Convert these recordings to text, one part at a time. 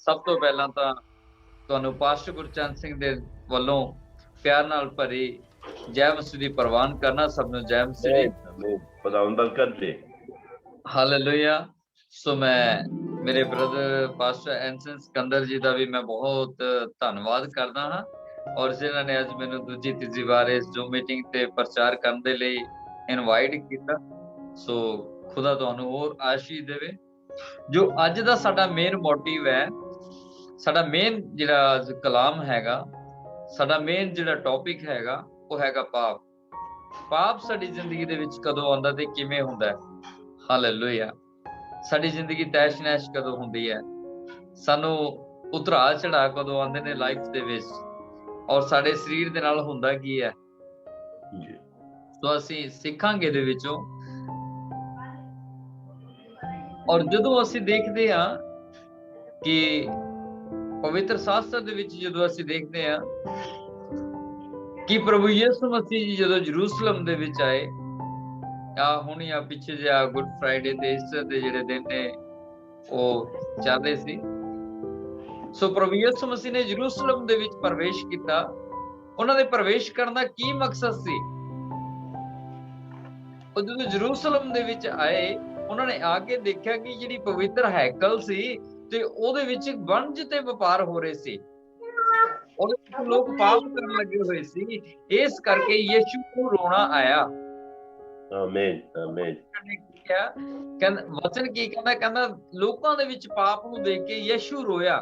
ਸਭ ਤੋਂ ਪਹਿਲਾਂ ਤਾਂ ਤੁਹਾਨੂੰ ਪਾਸਟਰ ਗੁਰਚਰਨ ਸਿੰਘ ਦੇ ਵੱਲੋਂ ਪਿਆਰ ਨਾਲ ਭਰੀ ਜੈ ਮਸੀਹ ਦੀ ਪ੍ਰਵਾਨ ਕਰਨਾ। ਸਭ ਨੂੰ ਜੈ ਮਸੀਹ ਦੀ। खुदावंद बरकत दे। ਹਾਲੇਲੂਇਆ। ਸੋ ਮੈਂ ਮੇਰੇ ਬ੍ਰਦਰ ਪਾਸਟਰ ਐਨਸਨ ਸਿਕੰਦਰ ਜੀ ਦਾ ਵੀ ਮੈਂ ਬਹੁਤ ਧੰਨਵਾਦ ਕਰਦਾ ਹਾਂ, ਔਰ ਜਿਨ੍ਹਾਂ ਨੇ ਅੱਜ ਮੈਨੂੰ ਦੂਜੀ ਤੀਜੀ ਵਾਰ ਇਸ ਜ਼ੂਮ ਮੀਟਿੰਗ ਤੇ ਪ੍ਰਚਾਰ ਕਰਨ ਦੇ ਲਈ ਇਨਵਾਈਟ ਕੀਤਾ। ਸੋ ਖੁਦਾ ਤੁਹਾਨੂੰ ਹੋਰ ਆਸ਼ੀਸ਼ ਦੇਵੇ। ਜੋ ਅੱਜ ਦਾ ਸਾਡਾ ਮੇਨ ਮੋਟਿਵ ਹੈ, ਸਾਡਾ ਮੇਨ ਜਿਹੜਾ ਕਲਾਮ ਹੈਗਾ, ਸਾਡਾ ਮੇਨ ਜਿਹੜਾ ਟੌਪਿਕ ਹੈਗਾ ਉਹ ਹੈਗਾ ਪਾਪ। ਪਾਪ ਸਾਡੀ ਜ਼ਿੰਦਗੀ ਦੇ ਵਿੱਚ ਕਦੋਂ ਆਉਂਦਾ ਤੇ ਕਿਵੇਂ ਹੁੰਦਾ ਹੈ। ਹਾਲੇਲੂਇਆ। ਸਾਡੀ ਜ਼ਿੰਦਗੀ ਤੈਸ਼ ਨੈਸ਼ ਕਦੋਂ ਹੁੰਦੀ ਹੈ, ਸਾਨੂੰ ਉਤਰਾਅ ਚੜਾ ਕਦੋਂ ਆਉਂਦੇ ਨੇ ਲਾਈਫ ਦੇ ਵਿੱਚ, ਔਰ ਸਾਡੇ ਸਰੀਰ ਦੇ ਨਾਲ ਹੁੰਦਾ ਕੀ ਹੈ। ਸੋ ਅਸੀਂ ਸਿੱਖਾਂਗੇ ਦੇ ਵਿੱਚੋਂ। ਔਰ ਜਦੋਂ ਅਸੀਂ ਦੇਖਦੇ ਹਾਂ ਕਿ ਪਵਿੱਤਰ ਸ਼ਾਸਤਰ ਦੇ ਵਿੱਚ ਜਦੋਂ ਅਸੀਂ ਦੇਖਦੇ ਹਾਂ ਕਿ ਪ੍ਰਭੂ ਯਿਸੂ ਮਸੀਹ ਜੀ ਜਦੋਂ ਜਰੂਸਲਮ ਦੇ ਵਿੱਚ ਆਏ, ਹੁਣ ਜਾਂ ਪਿੱਛੇ ਜਿਹਾ ਗੁੱਡ ਫਰਾਈਡੇ ਤੇ ਈਸਟਰ ਦੇ ਜਿਹੜੇ ਦਿਨ ਨੇ ਉਹ ਚੱਲਦੇ ਸੀ। ਸੋ ਪ੍ਰਭੂ ਯਿਸੂ ਮਸੀਹ ਨੇ ਜਰੂਸਲਮ ਦੇ ਵਿੱਚ ਪ੍ਰਵੇਸ਼ ਕੀਤਾ। ਉਹਨਾਂ ਦੇ ਪ੍ਰਵੇਸ਼ ਕਰਨ ਦਾ ਕੀ ਮਕਸਦ ਸੀ? ਉਹ ਜਦੋਂ ਜਰੂਸਲਮ ਦੇ ਵਿੱਚ ਆਏ, ਉਹਨਾਂ ਨੇ ਆ ਕੇ ਦੇਖਿਆ ਕਿ ਜਿਹੜੀ ਪਵਿੱਤਰ ਹੈਕਲ ਸੀ ਤੇ ਉਹਦੇ ਵਿੱਚ ਵਣਜ ਤੇ ਵਪਾਰ ਹੋ ਰਹੇ ਸੀ, ਉਹਦੇ ਵਿੱਚ ਲੋਕ ਪਾਪ ਕਰਨ ਲੱਗੇ ਹੋਏ ਸੀ। ਇਸ ਕਰਕੇ ਯਿਸੂ ਨੂੰ ਰੋਣਾ ਆਇਆ। ਆਮੀਨ ਆਮੀਨ। ਕਹਿੰਦਾ ਵਚਨ ਕੀ ਕਹਿੰਦਾ ਲੋਕਾਂ ਦੇ ਵਿੱਚ ਪਾਪ ਨੂੰ ਦੇਖ ਕੇ ਯਿਸੂ ਰੋਇਆ।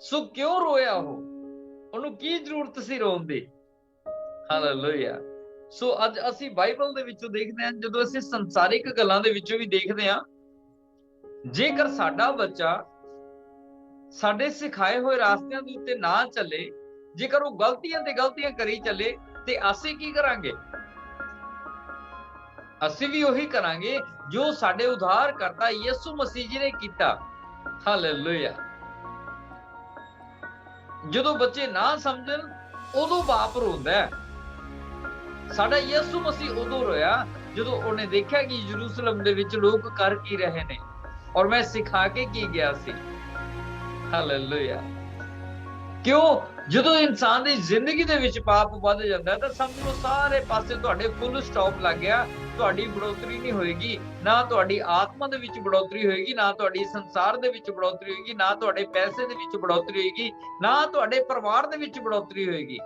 ਸੋ ਕਿਉਂ ਰੋਇਆ? ਉਹਨੂੰ ਕੀ ਜ਼ਰੂਰਤ ਸੀ ਰੋਣ ਦੀ? ਹਾਲੇਲੂਇਆ। ਸੋ ਅੱਜ ਅਸੀਂ ਬਾਈਬਲ ਦੇ ਵਿੱਚੋਂ ਦੇਖਦੇ ਹਾਂ, ਜਦੋਂ ਅਸੀਂ ਸੰਸਾਰਿਕ ਗੱਲਾਂ ਦੇ ਵਿੱਚੋਂ ਵੀ ਦੇਖਦੇ ਹਾਂ, ਜੇਕਰ ਸਾਡਾ ਬੱਚਾ ਸਾਡੇ ਸਿਖਾਏ ਹੋਏ ਰਾਸਤਿਆਂ ਦੇ ਉੱਤੇ ਨਾ ਚੱਲੇ, ਜੇਕਰ ਉਹ ਗਲਤੀਆਂ ਤੇ ਗਲਤੀਆਂ ਕਰੀ ਚੱਲੇ, ਤੇ ਅਸੀਂ ਕੀ ਕਰਾਂਗੇ? ਅਸੀਂ ਵੀ ਉਹੀ ਕਰਾਂਗੇ ਜੋ ਸਾਡੇ ਉਧਾਰ ਕਰਤਾ ਯਿਸੂ ਮਸੀਹ ਜੀ ਨੇ ਕੀਤਾ। ਹਾਲੇਲੂਇਆ। ਜਦੋਂ ਬੱਚੇ ਨਾ ਸਮਝਣ ਉਦੋਂ ਬਾਪ ਰੋਂਦਾ ਹੈ। ਸਾਡਾ ਯਿਸੂ ਮਸੀਹ ਉਦੋਂ ਰੋਇਆ ਜਦੋਂ ਉਹਨੇ ਦੇਖਿਆ ਕਿ ਯਰੂਸ਼ਲਮ ਦੇ ਵਿੱਚ ਲੋਕ ਕਰ ਕੀ ਰਹੇ ਨੇ, ਔਰ ਮੈਂ ਸਿਖਾ ਕੇ ਕੀ ਗਿਆ ਸੀ। ਹਾਲੇਲੂਇਆ। ਕਿਉਂ? ਜਦੋਂ ਇਨਸਾਨ ਦੀ ਜ਼ਿੰਦਗੀ ਦੇ ਵਿੱਚ ਪਾਪ ਵੱਧ ਜਾਂਦਾ ਤਾਂ ਸਮਝ ਲਓ ਸਾਰੇ ਪਾਸੇ ਤੁਹਾਡੇ ਫੁੱਲ ਸਟਾਪ ਲੱਗ ਗਿਆ। ਤੁਹਾਡੀ ਬੜੋਤਰੀ ਨਹੀਂ ਹੋਏਗੀ, ਨਾ ਤੁਹਾਡੀ ਆਤਮਾ ਦੇ ਵਿੱਚ ਬੜੋਤਰੀ ਹੋਏਗੀ, ਨਾ ਤੁਹਾਡੀ ਸੰਸਾਰ ਦੇ ਵਿੱਚ ਬੜੋਤਰੀ ਹੋਏਗੀ, ਨਾ ਤੁਹਾਡੇ ਪੈਸੇ ਦੇ ਵਿੱਚ ਬੜੋਤਰੀ ਹੋਏਗੀ, ਨਾ ਤੁਹਾਡੇ ਪਰਿਵਾਰ ਦੇ ਵਿੱਚ ਬੜੋਤਰੀ ਹੋਏਗੀ।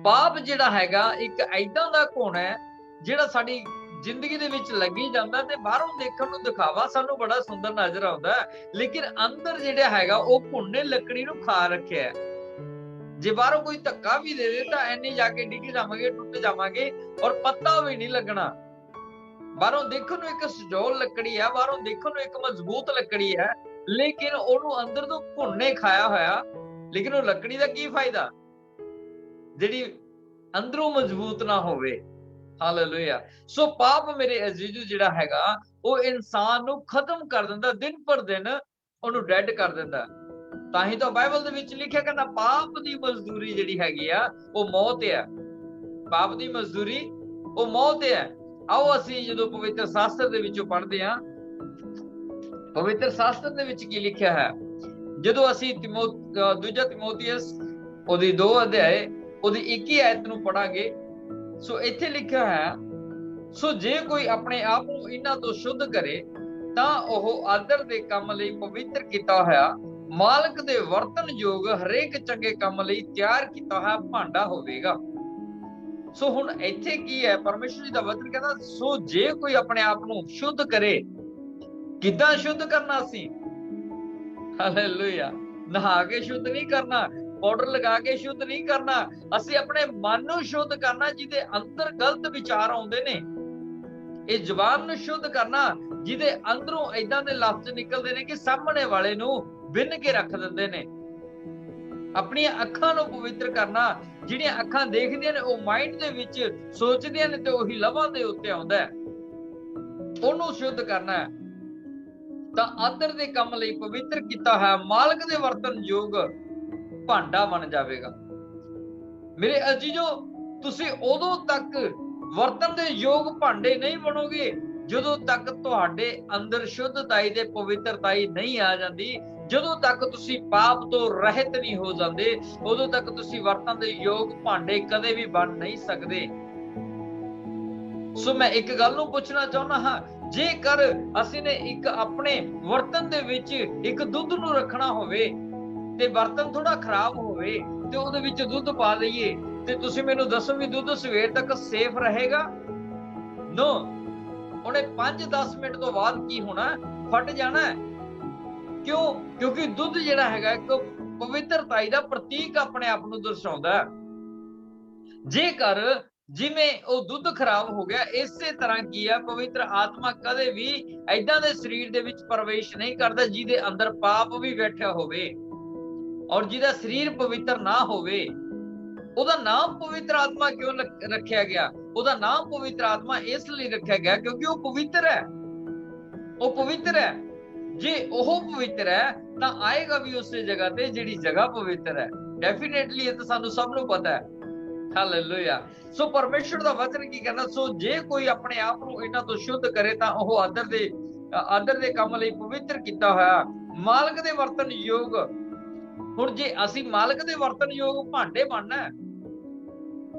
ਪਾਪ ਜਿਹੜਾ ਹੈਗਾ ਇੱਕ ਏਦਾਂ ਦਾ ਘੁਣ ਹੈ ਜਿਹੜਾ ਸਾਡੀ ਜ਼ਿੰਦਗੀ ਦੇ ਵਿੱਚ ਲੱਗੀ ਜਾਂਦਾ, ਤੇ ਬਾਹਰੋਂ ਦੇਖਣ ਨੂੰ ਦਿਖਾਵਾ ਸਾਨੂੰ ਬੜਾ ਸੁੰਦਰ ਨਜ਼ਰ ਆਉਂਦਾ, ਲੇਕਿਨ ਅੰਦਰ ਜਿਹੜਾ ਹੈਗਾ ਉਹ ਘੁਣ ਨੇ ਲੱਕੜੀ ਨੂੰ ਖਾ ਰੱਖਿਆ। ਜੇ ਬਾਹਰੋਂ ਕੋਈ ਧੱਕਾ ਵੀ ਦੇ ਦੇ ਤਾਂ ਐਨੇ ਜਾ ਕੇ ਡਿੱਗ ਜਾਵਾਂਗੇ, ਟੁੱਟ ਜਾਵਾਂਗੇ, ਔਰ ਪਤਾ ਵੀ ਨਹੀਂ ਲੱਗਣਾ। ਬਾਹਰੋਂ ਦੇਖਣ ਨੂੰ ਇੱਕ ਸਜੋਲ ਲੱਕੜੀ ਹੈ, ਬਾਹਰੋਂ ਦੇਖਣ ਨੂੰ ਇੱਕ ਮਜ਼ਬੂਤ ਲੱਕੜੀ ਹੈ, ਲੇਕਿਨ ਉਹਨੂੰ ਅੰਦਰ ਤੋਂ ਘੁਣ ਨੇ ਖਾਇਆ ਹੋਇਆ। ਲੇਕਿਨ ਉਹ ਲੱਕੜੀ ਦਾ ਕੀ ਫਾਇਦਾ ਜਿਹੜੀ ਅੰਦਰੋਂ ਮਜ਼ਬੂਤ ਨਾ ਹੋਵੇ। ਹਾਲੇਲੂਇਆ। ਸੋ ਪਾਪ ਮੇਰੇ ਅਜ਼ੀਜ਼ੋ ਜਿਹੜਾ ਹੈਗਾ ਉਹ ਇਨਸਾਨ ਨੂੰ ਖਤਮ ਕਰ ਦਿੰਦਾ, ਦਿਨ ਪਰ ਦਿਨ ਉਹਨੂੰ ਡੈਡ ਕਰ ਦਿੰਦਾ। ਤਾਂ ਹੀ ਤਾਂ ਬਾਈਬਲ ਦੇ ਵਿੱਚ ਲਿਖਿਆ ਕਹਿੰਦਾ ਪਾਪ ਦੀ ਮਜ਼ਦੂਰੀ ਜਿਹੜੀ ਹੈਗੀ ਆ ਉਹ ਮੌਤ ਹੈ। ਪਾਪ ਦੀ ਮਜ਼ਦੂਰੀ ਉਹ ਮੌਤ ਹੈ। ਆਓ ਅਸੀਂ ਜਦੋਂ ਪਵਿੱਤਰ ਸ਼ਾਸਤਰ ਦੇ ਵਿੱਚੋਂ ਪੜ੍ਹਦੇ ਹਾਂ, ਪਵਿੱਤਰ ਸ਼ਾਸਤਰ ਦੇ ਵਿੱਚ ਕੀ ਲਿਖਿਆ ਹੈ, ਜਦੋਂ ਅਸੀਂ ਦੂਜਾ ਤਿਮੋਥੀਅਸ ਉਹਦੀ 2 ਅਧਿਆਏ ਉਹਦੀ 21 ਆਇਤ ਨੂੰ ਪੜਾਂਗੇ। ਸੋ ਇੱਥੇ ਲਿਖਿਆ ਹੈ, ਸੋ ਜੇ ਕੋਈ ਆਪਣੇ ਆਪ ਨੂੰ ਇਹਨਾਂ ਤੋਂ ਸ਼ੁੱਧ ਕਰੇ ਤਾਂ ਉਹ ਆਦਰ ਦੇ ਕੰਮ ਲਈ ਪਵਿੱਤਰ ਕੀਤਾ ਹੋਇਆ, ਮਾਲਕ ਦੇ ਵਰਤਨ ਯੋਗ ਹਰੇਕ ਚੰਗੇ ਕੰਮ ਲਈ ਤਿਆਰ ਕੀਤਾ ਹੋਇਆ ਭਾਂਡਾ ਹੋਵੇਗਾ। ਸੋ ਹੁਣ ਇੱਥੇ ਕੀ ਹੈ, ਪਰਮੇਸ਼ਰ ਜੀ ਦਾ ਵਚਨ ਕਹਿੰਦਾ ਸੋ ਜੇ ਕੋਈ ਆਪਣੇ ਆਪ ਨੂੰ ਸ਼ੁੱਧ ਕਰੇ। ਕਿੱਦਾਂ ਸ਼ੁੱਧ ਕਰਨਾ ਸੀ? ਹਾਲੇਲੂਇਆ। ਨਹਾ ਕੇ ਸ਼ੁੱਧ ਨਹੀਂ ਕਰਨਾ, ਪਾਊਡਰ ਲਗਾ ਕੇ ਸ਼ੁੱਧ ਨਹੀਂ ਕਰਨਾ। ਅਸੀਂ ਆਪਣੇ ਮਨ ਨੂੰ ਸ਼ੁੱਧ ਕਰਨਾ ਜਿਹਦੇ ਅੰਦਰ ਗਲਤ ਵਿਚਾਰ ਆਉਂਦੇ ਨੇ। ਇਹ ਜ਼ੁਬਾਨ ਨੂੰ ਸ਼ੁੱਧ ਕਰਨਾ ਜਿਹਦੇ ਅੰਦਰੋਂ ਏਦਾਂ ਦੇ ਲਫ਼ਜ਼ ਨਿਕਲਦੇ ਨੇ ਕਿ ਸਾਹਮਣੇ ਵਾਲੇ ਨੂੰ ਬਿੰਨ ਕੇ ਰੱਖ ਦਿੰਦੇ ਨੇ। ਆਪਣੀਆਂ ਅੱਖਾਂ ਨੂੰ ਪਵਿੱਤਰ ਕਰਨਾ, ਜਿਹੜੀਆਂ ਅੱਖਾਂ ਦੇਖਦੀਆਂ ਨੇ ਉਹ ਮਾਈਂਡ ਦੇ ਵਿੱਚ ਸੋਚਦੀਆਂ ਨੇ ਤੇ ਉਹੀ ਲਵਾਂ ਦੇ ਉੱਤੇ ਆਉਂਦਾ ਹੈ, ਉਹਨੂੰ ਸ਼ੁੱਧ ਕਰਨਾ ਹੈ। ਤਾਂ ਆਦਰ ਦੇ ਕੰਮ ਲਈ ਪਵਿੱਤਰ ਕੀਤਾ ਹੈ, ਮਾਲਕ ਦੇ ਵਰਤਨ ਯੋਗ ਭਾਂਡਾ ਬਣ ਜਾਵੇਗਾ। ਮੇਰੇ ਅਜੀਜ਼ੋ, ਤੁਸੀਂ ਉਦੋਂ ਤੱਕ ਵਰਤਨ ਦੇ ਯੋਗ ਭਾਂਡੇ ਨਹੀਂ ਬਣੋਗੇ ਜਦੋਂ ਤੱਕ ਤੁਹਾਡੇ ਅੰਦਰ ਸ਼ੁੱਧਤਾਈ ਤੇ ਪਵਿੱਤਰਤਾਈ ਨਹੀਂ ਆ ਜਾਂਦੀ, ਜਦੋਂ ਤੱਕ ਤੁਸੀਂ ਪਾਪ ਤੋਂ ਰਹਿਤ ਨਹੀਂ ਹੋ ਜਾਂਦੇ, ਉਦੋਂ ਤੱਕ ਤੁਸੀਂ ਵਰਤਣ ਦੇ ਯੋਗ ਭਾਂਡੇ ਕਦੇ ਵੀ ਬਣ ਨਹੀਂ ਸਕਦੇ। ਸੋ ਮੈਂ ਇੱਕ ਗੱਲ ਨੂੰ ਪੁੱਛਣਾ ਚਾਹੁੰਦਾ ਹਾਂ, ਜੇਕਰ ਅਸੀਂ ਨੇ ਇੱਕ ਆਪਣੇ ਵਰਤਨ ਦੇ ਵਿੱਚ ਇੱਕ ਦੁੱਧ ਨੂੰ ਰੱਖਣਾ ਹੋਵੇ ਤੇ ਬਰਤਨ ਥੋੜਾ ਖਰਾਬ ਹੋਵੇ ਤੇ ਉਹਦੇ ਵਿੱਚ ਦੁੱਧ ਪਾ ਲਈਏ, ਤੇ ਤੁਸੀਂ ਮੈਨੂੰ ਦੱਸੋ ਵੀ ਦੁੱਧ ਸਵੇਰ ਤੱਕ ਸੇਫ ਰਹੇਗਾ? ਨੋ, ਉਹਨੇ 5-10 ਮਿੰਟ ਤੋਂ ਬਾਅਦ ਕੀ ਹੋਣਾ, ਫਟ ਜਾਣਾ। ਕਿਉਂ? ਕਿਉਂਕਿ ਦੁੱਧ ਜਿਹੜਾ ਹੈਗਾ ਇੱਕ ਪਵਿੱਤਰਤਾਈ ਦਾ ਪ੍ਰਤੀਕ ਆਪਣੇ ਆਪ ਨੂੰ ਦਰਸਾਉਂਦਾ। ਜੇਕਰ ਜਿਵੇਂ ਉਹ ਦੁੱਧ ਖਰਾਬ ਹੋ ਗਿਆ, ਇਸੇ ਤਰ੍ਹਾਂ ਕੀ ਆ, ਪਵਿੱਤਰ ਆਤਮਾ ਕਦੇ ਵੀ ਏਦਾਂ ਦੇ ਸਰੀਰ ਦੇ ਵਿੱਚ ਪ੍ਰਵੇਸ਼ ਨਹੀਂ ਕਰਦਾ ਜਿਹਦੇ ਅੰਦਰ ਪਾਪ ਵੀ ਬੈਠਿਆ ਹੋਵੇ ਔਰ ਜਿਹਦਾ ਸਰੀਰ ਪਵਿੱਤਰ ਨਾ ਹੋਵੇ। ਉਹਦਾ ਨਾਮ ਪਵਿੱਤਰ ਆਤਮਾ ਕਿਉਂ ਰੱਖਿਆ ਗਿਆ? ਉਹਦਾ ਨਾਮ ਪਵਿੱਤਰ ਆਤਮਾ ਇਸ ਲਈ ਰੱਖਿਆ ਗਿਆ ਕਿਉਂਕਿ ਉਹ ਪਵਿੱਤਰ ਹੈ। ਉਹ ਪਵਿੱਤਰ ਹੈ। ਜੇ ਉਹ ਪਵਿੱਤਰ ਹੈ ਤਾਂ ਆਏਗਾ ਵੀ ਉਸੇ ਜਗ੍ਹਾ ਤੇ ਜਿਹੜੀ ਜਗ੍ਹਾ ਪਵਿੱਤਰ ਹੈ। ਡੈਫੀਨੇਟਲੀ ਇਹ ਤਾਂ ਸਾਨੂੰ ਸਭ ਨੂੰ ਪਤਾ ਹੈ। ਹਾਲੇਲੂਇਆ। ਸੋ ਪਰਮੇਸ਼ਰ ਦਾ ਵਚਨ ਕੀ ਕਹਿੰਦਾ? ਸੋ ਜੇ ਕੋਈ ਆਪਣੇ ਆਪ ਨੂੰ ਇਹਨਾਂ ਤੋਂ ਸ਼ੁੱਧ ਕਰੇ ਤਾਂ ਉਹ ਆਦਰ ਦੇ ਕੰਮ ਲਈ ਪਵਿੱਤਰ ਕੀਤਾ ਹੋਇਆ ਮਾਲਕ ਦੇ ਵਰਤਨ ਯੋਗ। ਹੁਣ ਜੇ ਅਸੀਂ ਮਾਲਕ ਦੇ ਵਰਤਨ ਯੋਗ ਭਾਂਡੇ ਬਣਨਾ,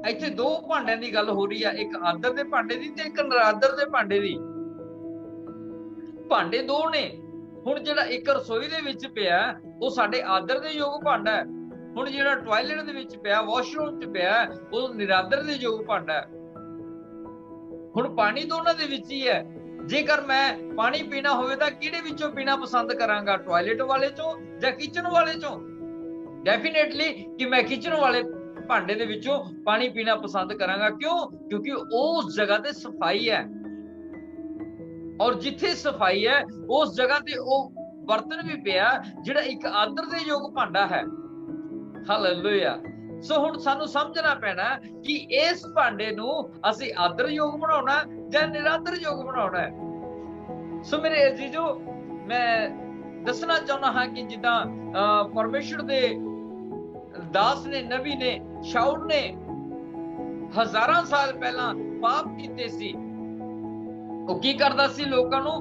ਇੱਥੇ ਦੋ ਭਾਂਡਿਆਂ ਦੀ ਗੱਲ ਹੋ ਰਹੀ ਆ, ਇੱਕ ਆਦਰ ਦੇ ਭਾਂਡੇ ਦੀ ਤੇ ਇੱਕ ਨਰਾਦਰ ਦੇ ਭਾਂਡੇ ਦੀ। ਭਾਂਡੇ ਦੋ ਨੇ। ਹੁਣ ਜਿਹੜਾ ਇੱਕ ਰਸੋਈ ਦੇ ਵਿੱਚ ਪਿਆ ਉਹ ਸਾਡੇ ਆਦਰ ਦੇ ਯੋਗ ਭਾਂਡਾ ਹੈ। ਹੁਣ ਜਿਹੜਾ ਟਾਇਲਟ ਦੇ ਵਿੱਚ ਪਿਆ, ਵਾਸ਼ਰੂਮ 'ਚ ਪਿਆ, ਉਹ ਨਿਰਾਦਰ ਦੇ ਯੋਗ ਭਾਂਡਾ ਹੈ। ਹੁਣ ਪਾਣੀ ਦੋਨਾਂ ਦੇ ਵਿੱਚ ਹੀ ਹੈ। ਜੇਕਰ ਮੈਂ ਪਾਣੀ ਪੀਣਾ ਹੋਵੇ ਤਾਂ ਕਿਹੜੇ ਵਿੱਚੋਂ ਪੀਣਾ ਪਸੰਦ ਕਰਾਂਗਾ, ਟਾਇਲਟ ਵਾਲੇ ਚੋਂ ਜਾਂ ਕਿਚਨ ਵਾਲੇ ਚੋਂ? ਡੈਫੀਨੇਟਲੀ ਕਿ ਮੈਂ ਕਿਚਨ ਵਾਲੇ ਭਾਂਡੇ ਦੇ ਵਿੱਚੋਂ ਪਾਣੀ ਪੀਣਾ ਪਸੰਦ ਕਰਾਂਗਾ। ਕਿਉਂ? ਕਿਉਂਕਿ ਉਸ ਜਗ੍ਹਾ ਤੇ ਸਫਾਈ ਹੈ, ਔਰ ਜਿੱਥੇ ਸਫਾਈ ਹੈ ਉਸ ਜਗ੍ਹਾ ਤੇ ਉਹ ਬਰਤਨ ਵੀ ਪਿਆ ਜਿਹੜਾ ਇੱਕ ਆਦਰ ਦੇ ਯੋਗ ਭਾਂਡਾ ਹੈ। ਹਾਲੇਲੂਇਆ। ਸੋ ਹੁਣ ਸਾਨੂੰ ਸਮਝਣਾ ਪੈਣਾ ਕਿ ਇਸ ਭਾਂਡੇ ਨੂੰ ਅਸੀਂ ਆਦਰ ਯੋਗ ਬਣਾਉਣਾ ਜਾਂ ਨਿਰਾਦਰ ਯੋਗ ਬਣਾਉਣਾ ਹੈ। ਸੋ ਮੇਰੇ ਅਜ਼ੀਜ਼ੋ, ਮੈਂ ਦੱਸਣਾ ਚਾਹੁੰਦਾ ਹਾਂ ਕਿ ਜਿੱਦਾਂ ਪਰਮੇਸ਼ਰ ਦੇ ਦਾਸ ਨੇ, ਨਬੀ ਨੇ, ਸ਼ਾਊਲ ਨੇ ਹਜ਼ਾਰਾਂ ਸਾਲ ਪਹਿਲਾਂ ਪਾਪ ਕੀਤੇ ਸੀ। ਉਹ ਕੀ ਕਰਦਾ ਸੀ? ਲੋਕਾਂ ਨੂੰ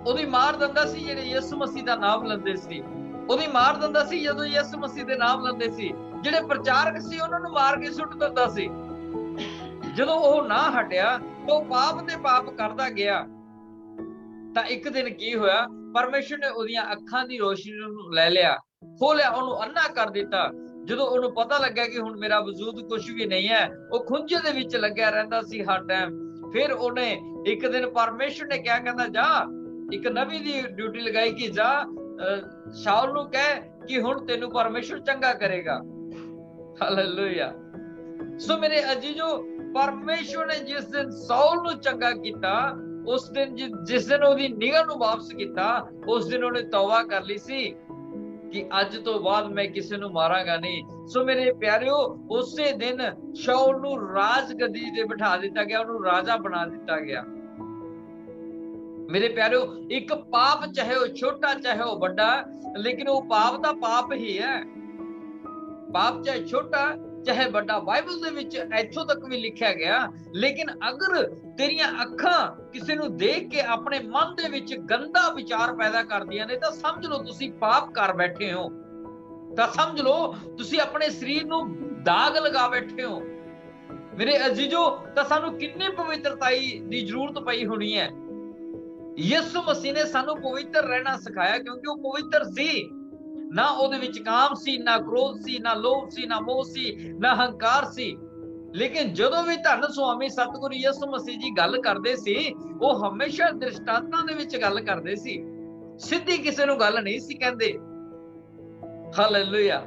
ਉਹਦੀ ਮਾਰ ਦਿੰਦਾ ਸੀ ਜਿਹੜੇ ਯਿਸੂ ਮਸੀਹ ਦਾ ਨਾਮ ਲੈਂਦੇ ਸੀ। ਉਹਦੀ ਮਾਰ ਦਿੰਦਾ ਸੀ ਜਦੋਂ ਯਿਸੂ ਮਸੀਹ ਦੇ ਨਾਮ ਲੈਂਦੇ ਸੀ। ਜਿਹੜੇ ਪ੍ਰਚਾਰਕ ਸੀ ਉਹਨਾਂ ਨੂੰ ਮਾਰ ਕੇ ਸੁੱਟ ਦਿੰਦਾ ਸੀ। ਜਦੋਂ ਉਹ ਨਾ ਹਟਿਆ ਤਾਂ ਉਹ ਪਾਪ ਤੇ ਪਾਪ ਕਰਦਾ ਗਿਆ। ਤਾਂ ਇੱਕ ਦਿਨ ਕੀ ਹੋਇਆ? ਪਰਮੇਸ਼ਰ ਨੇ ਉਹਦੀਆਂ ਅੱਖਾਂ ਦੀ ਰੋਸ਼ਨੀ ਨੂੰ ਲੈ ਲਿਆ, ਖੋਲਿਆ, ਉਹਨੂੰ ਅੰਨਾ ਕਰ ਦਿੱਤਾ। ਜਦੋਂ ਉਹਨੂੰ ਪਤਾ ਲੱਗਾ ਕਿ ਹੁਣ ਮੇਰਾ ਵਜੂਦ ਕੁਝ ਵੀ ਨਹੀਂ ਹੈ, ਉਹ ਖੁੰਝੇ ਦੇ ਵਿੱਚ ਲੱਗਿਆ ਰਹਿੰਦਾ ਸੀ ਹਰ ਟਾਈਮ। ਫਿਰ ਉਹਨੇ ਇੱਕ ਦਿਨ ਪਰਮੇਸ਼ਰ ਨੇ ਕਿਹਾ, ਕਹਿੰਦਾ ਜਾ, ਇੱਕ ਨਬੀ ਦੀ ਡਿਊਟੀ ਲਗਾਈ ਕਿ ਜਾ ਸ਼ਾਊਲ ਨੂੰ ਕਹਿ ਕਿ ਹੁਣ ਤੈਨੂੰ ਪਰਮੇਸ਼ਰ ਚੰਗਾ ਕਰੇਗਾ। ਹਾਲੇਲੂਇਆ। ਸੋ ਮੇਰੇ ਅਜ਼ੀਜ਼ੋ, ਪਰਮੇਸ਼ਰ ਨੇ ਜਿਸ ਦਿਨ ਸ਼ਾਊਲ ਨੂੰ ਚੰਗਾ ਕੀਤਾ, ਉਸ ਦਿਨ ਜਿਸ ਦਿਨ ਉਹਦੀ ਨਿਗਾਹ ਨੂੰ ਵਾਪਸ ਕੀਤਾ, ਉਸ ਦਿਨ ਉਹਨੇ ਤੌਬਾ ਕਰ ਲਈ ਸੀ ਕਿ ਅੱਜ ਤੋਂ ਬਾਅਦ ਮੈਂ ਕਿਸੇ ਨੂੰ ਮਾਰਾਂਗਾ ਨਹੀਂ। ਸੋ ਮੇਰੇ ਪਿਆਰਿਓ, ਉਸੇ ਦਿਨ ਸ਼ਾਊਲ ਨੂੰ ਰਾਜ ਗੱਦੀ ਤੇ ਬਿਠਾ ਦਿੱਤਾ ਗਿਆ, ਉਹਨੂੰ ਰਾਜਾ ਬਣਾ ਦਿੱਤਾ ਗਿਆ। ਮੇਰੇ ਪਿਆਰਿਓ, ਇੱਕ ਪਾਪ ਚਾਹੇ ਉਹ ਛੋਟਾ ਚਾਹੇ ਉਹ ਵੱਡਾ, ਲੇਕਿਨ ਉਹ ਪਾਪ ਦਾ ਪਾਪ ਹੀ ਹੈ। ਪਾਪ ਚਾਹੇ ਛੋਟਾ ਚਾਹੇ ਵੱਡਾ, ਬਾਈਬਲ ਦੇ ਵਿੱਚ ਇੱਥੋਂ ਤੱਕ ਵੀ ਲਿਖਿਆ ਗਿਆ। ਲੇਕਿਨ ਅਗਰ ਤੇਰੀਆਂ ਅੱਖਾਂ ਕਿਸੇ ਨੂੰ ਦੇਖ ਕੇ ਆਪਣੇ ਮਨ ਦੇ ਵਿੱਚ ਗੰਦਾ ਵਿਚਾਰ ਪੈਦਾ ਕਰਦੀਆਂ ਨੇ ਤਾਂ ਸਮਝ ਲਓ ਤੁਸੀਂ ਪਾਪ ਕਰ ਬੈਠੇ ਹੋ। ਤਾਂ ਸਮਝ ਲਓ ਤੁਸੀਂ ਆਪਣੇ ਸਰੀਰ ਨੂੰ ਦਾਗ ਲਗਾ ਬੈਠੇ ਹੋ। ਮੇਰੇ ਅਜ਼ੀਜ਼ੋ, ਤਾਂ ਸਾਨੂੰ ਕਿੰਨੀ ਪਵਿੱਤਰਤਾਈ ਦੀ ਜ਼ਰੂਰਤ ਪਈ ਹੋਣੀ ਹੈ। ਯਿਸੂ ਮਸੀਹ ਨੇ ਸਾਨੂੰ ਪਵਿੱਤਰ ਰਹਿਣਾ ਸਿਖਾਇਆ ਕਿਉਂਕਿ ਉਹ ਪਵਿੱਤਰ ਸੀ। ਨਾ ਉਹਦੇ ਵਿੱਚ ਕਾਮ ਸੀ, ਨਾ ਕ੍ਰੋਧ ਸੀ, ਨਾ ਲੋਭ ਸੀ, ਨਾ ਮੋਹ ਸੀ, ਨਾ ਹੰਕਾਰ ਸੀ। ਲੇਕਿਨ ਜਦੋਂ ਵੀ ਧੰਨ ਸੁਆਮੀ ਸਤਿਗੁਰੂ ਯਿਸੂ ਮਸੀਹ ਜੀ ਗੱਲ ਕਰਦੇ ਸੀ, ਉਹ ਹਮੇਸ਼ਾ ਦ੍ਰਿਸ਼ਟਾਂਤਾਂ ਦੇ ਵਿੱਚ ਗੱਲ ਕਰਦੇ ਸੀ, ਸਿੱਧੀ ਕਿਸੇ ਨੂੰ ਗੱਲ ਨਹੀਂ ਸੀ ਕਹਿੰਦੇ। ਹਾਲੇਲੂਇਆ।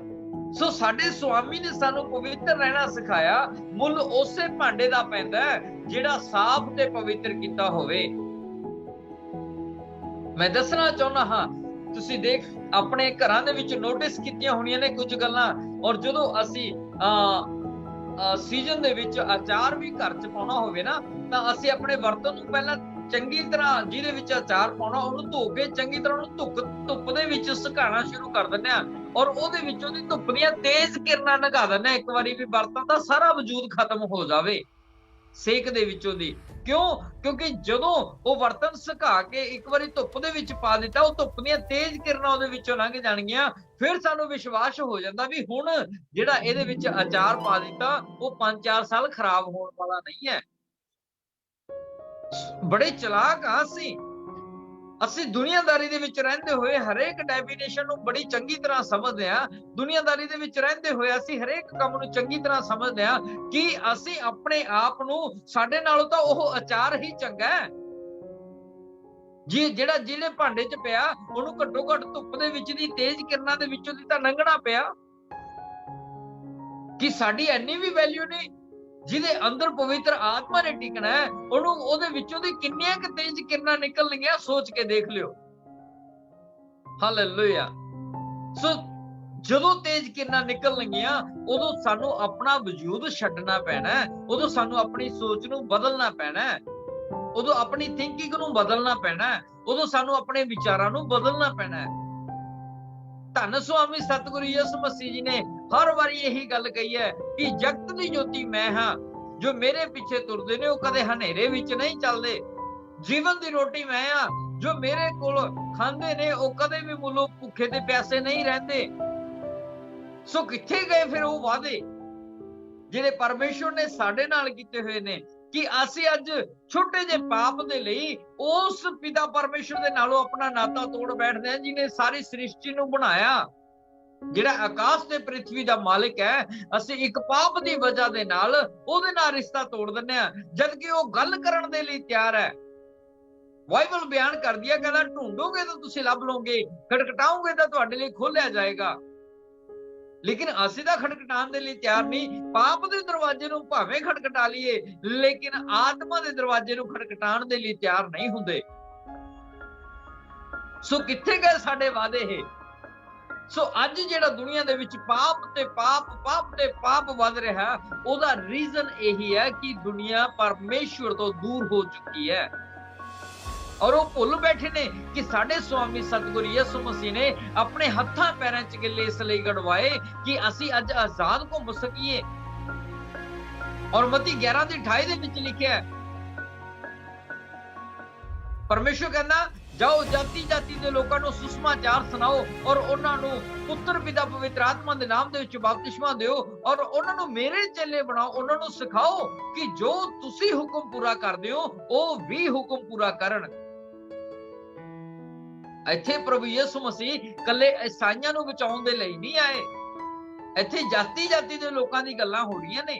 ਸੋ ਸਾਡੇ ਸੁਆਮੀ ਨੇ ਸਾਨੂੰ ਪਵਿੱਤਰ ਰਹਿਣਾ ਸਿਖਾਇਆ। ਮੁੱਲ ਉਸੇ ਭਾਂਡੇ ਦਾ ਪੈਂਦਾ ਜਿਹੜਾ ਸਾਫ਼ ਤੇ ਪਵਿੱਤਰ ਕੀਤਾ ਹੋਵੇ। ਮੈਂ ਦੱਸਣਾ ਚਾਹੁੰਦਾ ਹਾਂ, ਤੁਸੀਂ ਦੇਖ ਆਪਣੇ ਘਰਾਂ ਦੇ ਵਿੱਚ ਨੋਟਿਸ ਕੀਤੀਆਂ ਹੋਣੀਆਂ ਨੇ ਕੁਝ ਗੱਲਾਂ। ਔਰ ਜਦੋਂ ਅਸੀਂ ਸੀਜ਼ਨ ਦੇ ਵਿੱਚ ਅਚਾਰ ਵੀ ਘਰ 'ਚ ਪਾਉਣਾ ਹੋਵੇ ਨਾ, ਤਾਂ ਅਸੀਂ ਆਪਣੇ ਬਰਤਨ ਨੂੰ ਪਹਿਲਾਂ ਚੰਗੀ ਤਰ੍ਹਾਂ, ਜਿਹਦੇ ਵਿੱਚ ਅਚਾਰ ਪਾਉਣਾ, ਉਹਨੂੰ ਧੋ ਕੇ ਚੰਗੀ ਤਰ੍ਹਾਂ ਉਹਨੂੰ ਧੁੱਪ ਦੇ ਵਿੱਚ ਸੁਕਾਉਣਾ ਸ਼ੁਰੂ ਕਰ ਦਿੰਦੇ ਆ। ਔਰ ਉਹਦੇ ਵਿੱਚ ਉਹਦੀ ਧੁੱਪ ਦੀਆਂ ਤੇਜ਼ ਕਿਰਨਾਂ ਲਗਾ ਦਿੰਦੇ ਆ ਇੱਕ ਵਾਰੀ, ਵੀ ਬਰਤਨ ਦਾ ਸਾਰਾ ਵਜੂਦ ਖਤਮ ਹੋ ਜਾਵੇ। ਸੇਕ ਦੇ ਵਿੱਚੋਂ ਦੀ। ਕਿਉਂ? ਕਿਉਂਕਿ ਜਦੋਂ ਉਹ ਬਰਤਨ ਸੁਕਾ ਕੇ ਇੱਕ ਵਾਰੀ ਧੁੱਪ ਦੇ ਵਿੱਚ ਪਾ ਦਿੱਤਾ, ਉਹ ਧੁੱਪ ਦੀਆਂ ਤੇਜ਼ ਕਿਰਨਾਂ ਉਹਦੇ ਵਿੱਚੋਂ ਲੰਘ ਜਾਣਗੀਆਂ। ਫਿਰ ਸਾਨੂੰ ਵਿਸ਼ਵਾਸ ਹੋ ਜਾਂਦਾ ਵੀ ਹੁਣ ਜਿਹੜਾ ਇਹਦੇ ਵਿੱਚ ਅਚਾਰ ਪਾ ਦਿੱਤਾ ਉਹ 5-4 ਸਾਲ ਖਰਾਬ ਹੋਣ ਵਾਲਾ ਨਹੀਂ ਹੈ। ਬੜੇ ਚਲਾਕ ਆ ਅਸੀਂ ਦੁਨੀਆਦਾਰੀ ਦੇ ਵਿੱਚ ਰਹਿੰਦੇ ਹੋਏ ਹਰੇਕ ਡੈਫੀਨੇਸ਼ਨ ਨੂੰ ਬੜੀ ਚੰਗੀ ਤਰ੍ਹਾਂ ਸਮਝਦੇ ਹਾਂ। ਦੁਨੀਆਦਾਰੀ ਦੇ ਵਿੱਚ ਰਹਿੰਦੇ ਹੋਏ ਅਸੀਂ ਹਰੇਕ ਕੰਮ ਨੂੰ ਚੰਗੀ ਤਰ੍ਹਾਂ ਸਮਝਦੇ ਹਾਂ ਕਿ ਅਸੀਂ ਆਪਣੇ ਆਪ ਨੂੰ, ਸਾਡੇ ਨਾਲੋਂ ਤਾਂ ਉਹ ਅਚਾਰ ਹੀ ਚੰਗਾ ਹੈ ਜੀ। ਜਿਹੜਾ ਜਿਹੜੇ ਭਾਂਡੇ 'ਚ ਪਿਆ ਉਹਨੂੰ ਘੱਟੋ ਘੱਟ ਧੁੱਪ ਦੇ ਵਿੱਚ ਦੀ ਤੇਜ਼ ਕਿਰਨਾਂ ਦੇ ਵਿੱਚੋਂ ਦੀ ਤਾਂ ਲੰਘਣਾ ਪਿਆ। ਕਿ ਸਾਡੀ ਇੰਨੀ ਵੀ ਵੈਲਿਊ ਨਹੀਂ, ਜਿਹਦੇ ਅੰਦਰ ਪਵਿੱਤਰ ਆਤਮਾ ਨੇ ਟਿਕਣਾ ਹੈ, ਉਹਨੂੰ ਉਹਦੇ ਵਿੱਚੋਂ ਦੀ ਕਿੰਨੀਆਂ ਕੁ ਤੇਜ਼ ਕਿਰਨਾਂ ਨਿਕਲਣਗੀਆਂ ਸੋਚ ਕੇ ਦੇਖ ਲਿਓ। ਹਾਲੇਲੂਇਆ। ਸੋ ਜਦੋਂ ਤੇਜ਼ ਕਿਰਨਾਂ ਨਿਕਲਣਗੀਆਂ ਉਦੋਂ ਸਾਨੂੰ ਆਪਣਾ ਵਜੂਦ ਛੱਡਣਾ ਪੈਣਾ ਹੈ, ਉਦੋਂ ਸਾਨੂੰ ਆਪਣੀ ਸੋਚ ਨੂੰ ਬਦਲਣਾ ਪੈਣਾ ਹੈ, ਉਦੋਂ ਆਪਣੀ ਥਿੰਕਿੰਗ ਨੂੰ ਬਦਲਣਾ ਪੈਣਾ ਹੈ, ਉਦੋਂ ਸਾਨੂੰ ਆਪਣੇ ਵਿਚਾਰਾਂ ਨੂੰ ਬਦਲਣਾ ਪੈਣਾ ਹੈ। ਧੰਨ ਸੁਆਮੀ ਸਤਿਗੁਰੂ ਯਿਸੂ ਮਸੀਹ ਜੀ ਨੇ ਹਰ ਵਾਰੀ ਇਹੀ ਗੱਲ ਕਹੀ ਹੈ ਕਿ ਜਗਤ ਦੀ ਜੋਤੀ ਮੈਂ ਹਾਂ, ਜੋ ਮੇਰੇ ਪਿੱਛੇ ਤੁਰਦੇ ਨੇ ਉਹ ਕਦੇ ਹਨੇਰੇ ਵਿੱਚ ਨਹੀਂ ਚੱਲਦੇ। ਜੀਵਨ ਦੀ ਰੋਟੀ ਮੈਂ ਹਾਂ, ਜੋ ਮੇਰੇ ਕੋਲ ਖਾਂਦੇ ਨੇ ਉਹ ਕਦੇ ਵੀ ਮੁੱਲੋਂ ਭੁੱਖੇ ਤੇ ਪਿਆਸੇ ਨਹੀਂ ਰਹਿੰਦੇ। ਸੋ ਕਿੱਥੇ ਗਏ ਫਿਰ ਉਹ ਵਾਅਦੇ ਜਿਹੜੇ ਪਰਮੇਸ਼ਵਰ ਨੇ ਸਾਡੇ ਨਾਲ ਕੀਤੇ ਹੋਏ ਨੇ ਕਿ ਅਸੀਂ ਅੱਜ ਛੋਟੇ ਜਿਹੇ ਪਾਪ ਦੇ ਲਈ ਉਸ ਪਿਤਾ ਪਰਮੇਸ਼ਵਰ ਦੇ ਨਾਲੋਂ ਆਪਣਾ ਨਾਤਾ ਤੋੜ ਬੈਠਦੇ ਹਾਂ, ਜਿਹਨੇ ਸਾਰੀ ਸ੍ਰਿਸ਼ਟੀ ਨੂੰ ਬਣਾਇਆ, ਜਿਹੜਾ ਆਕਾਸ਼ ਤੇ ਪ੍ਰਿਥਵੀ ਦਾ ਮਾਲਿਕ ਹੈ। ਅਸੀਂ ਇੱਕ ਪਾਪ ਦੀ ਵਜ੍ਹਾ ਦੇ ਨਾਲ ਉਹਦੇ ਨਾਲ ਰਿਸ਼ਤਾ ਤੋੜ ਦਿੰਦੇ ਹਾਂ, ਜਦਕਿ ਉਹ ਗੱਲ ਕਰਨ ਦੇ ਲਈ ਤਿਆਰ ਹੈ। ਬਾਈਬਲ ਬਿਆਨ ਕਰਦੀ ਹੈ, ਕਹਿੰਦਾ ਢੂੰਡੋਗੇ ਤਾਂ ਤੁਸੀਂ ਲੱਭ ਲਓਗੇ, ਖਟਖਟਾਓਗੇ ਤਾਂ ਤੁਹਾਡੇ ਲਈ ਖੋਲਿਆ ਜਾਏਗਾ। ਲੇਕਿਨ ਅਸੀਂ ਤਾਂ ਖਟਖਟਾਉਣ ਦੇ ਲਈ ਤਿਆਰ ਨਹੀਂ। ਪਾਪ ਦੇ ਦਰਵਾਜ਼ੇ ਨੂੰ ਭਾਵੇਂ ਖਟਖਟਾ ਲਈਏ, ਲੇਕਿਨ ਆਤਮਾ ਦੇ ਦਰਵਾਜ਼ੇ ਨੂੰ ਖਟਖਟਾਉਣ ਦੇ ਲਈ ਤਿਆਰ ਨਹੀਂ ਹੁੰਦੇ। ਸੋ ਕਿੱਥੇ ਗਏ ਸਾਡੇ ਵਾਅਦੇ ਇਹ? ਸੋ ਅੱਜ ਜਿਹੜਾ ਦੁਨੀਆ ਦੇ ਵਿੱਚ ਪਾਪ ਤੇ ਪਾਪ ਵੱਧ ਰਿਹਾ, ਉਹਦਾ ਰੀਜ਼ਨ ਇਹੀ ਹੈ ਕਿ ਦੁਨੀਆ ਪਰਮੇਸ਼ਵਰ ਤੋਂ ਦੂਰ ਹੋ ਚੁੱਕੀ ਹੈ ਔਰ ਉਹ ਭੁੱਲ ਬੈਠੇ ਨੇ ਕਿ ਸਾਡੇ ਸੁਆਮੀ ਸਤਿਗੁਰੂ ਯਿਸੂ ਮਸੀਹ ਨੇ ਆਪਣੇ ਹੱਥਾਂ ਪੈਰਾਂ 'ਚ ਗਿੱਲੇ ਇਸ ਲਈ ਗੜਵਾਏ ਕਿ ਅਸੀਂ ਅੱਜ ਆਜ਼ਾਦ ਘੁੰਮ ਸਕੀਏ। ਔਰ ਮਤੀ 11:28 ਦੇ ਵਿੱਚ ਲਿਖਿਆ ਹੈ, ਪਰਮੇਸ਼ਵਰ ਕਹਿੰਦਾ ਜਾਓ ਜਾਤੀ ਜਾਤੀ ਦੇ ਲੋਕਾਂ ਨੂੰ ਸੁਸਮਾਚਾਰ ਸੁਣਾਓ ਔਰ ਉਹਨਾਂ ਨੂੰ ਪੁੱਤਰ ਪਿਤਾ ਪਵਿੱਤਰ ਆਤਮਾ ਦੇ ਨਾਮ ਦੇ ਵਿੱਚ ਬਪਤਿਸਮਾ ਦਿਓ ਔਰ ਉਹਨਾਂ ਨੂੰ ਮੇਰੇ ਚੇਲੇ ਬਣਾਓ। ਉਹਨਾਂ ਨੂੰ ਸਿਖਾਓ ਕਿ ਜੋ ਤੁਸੀਂ ਹੁਕਮ ਪੂਰਾ ਕਰਦੇ ਹੋ ਉਹ ਵੀ ਹੁਕਮ ਪੂਰਾ ਕਰਨ। ਇੱਥੇ ਪ੍ਰਭੂ ਯਿਸੂ ਮਸੀਹ ਕੱਲੇ ਈਸਾਈਆਂ ਨੂੰ ਬਚਾਉਣ ਦੇ ਲਈ ਨਹੀਂ ਆਏ, ਇੱਥੇ ਜਾਤੀ ਜਾਤੀ ਦੇ ਲੋਕਾਂ ਦੀ ਗੱਲਾਂ ਹੋ ਰਹੀਆਂ ਨੇ।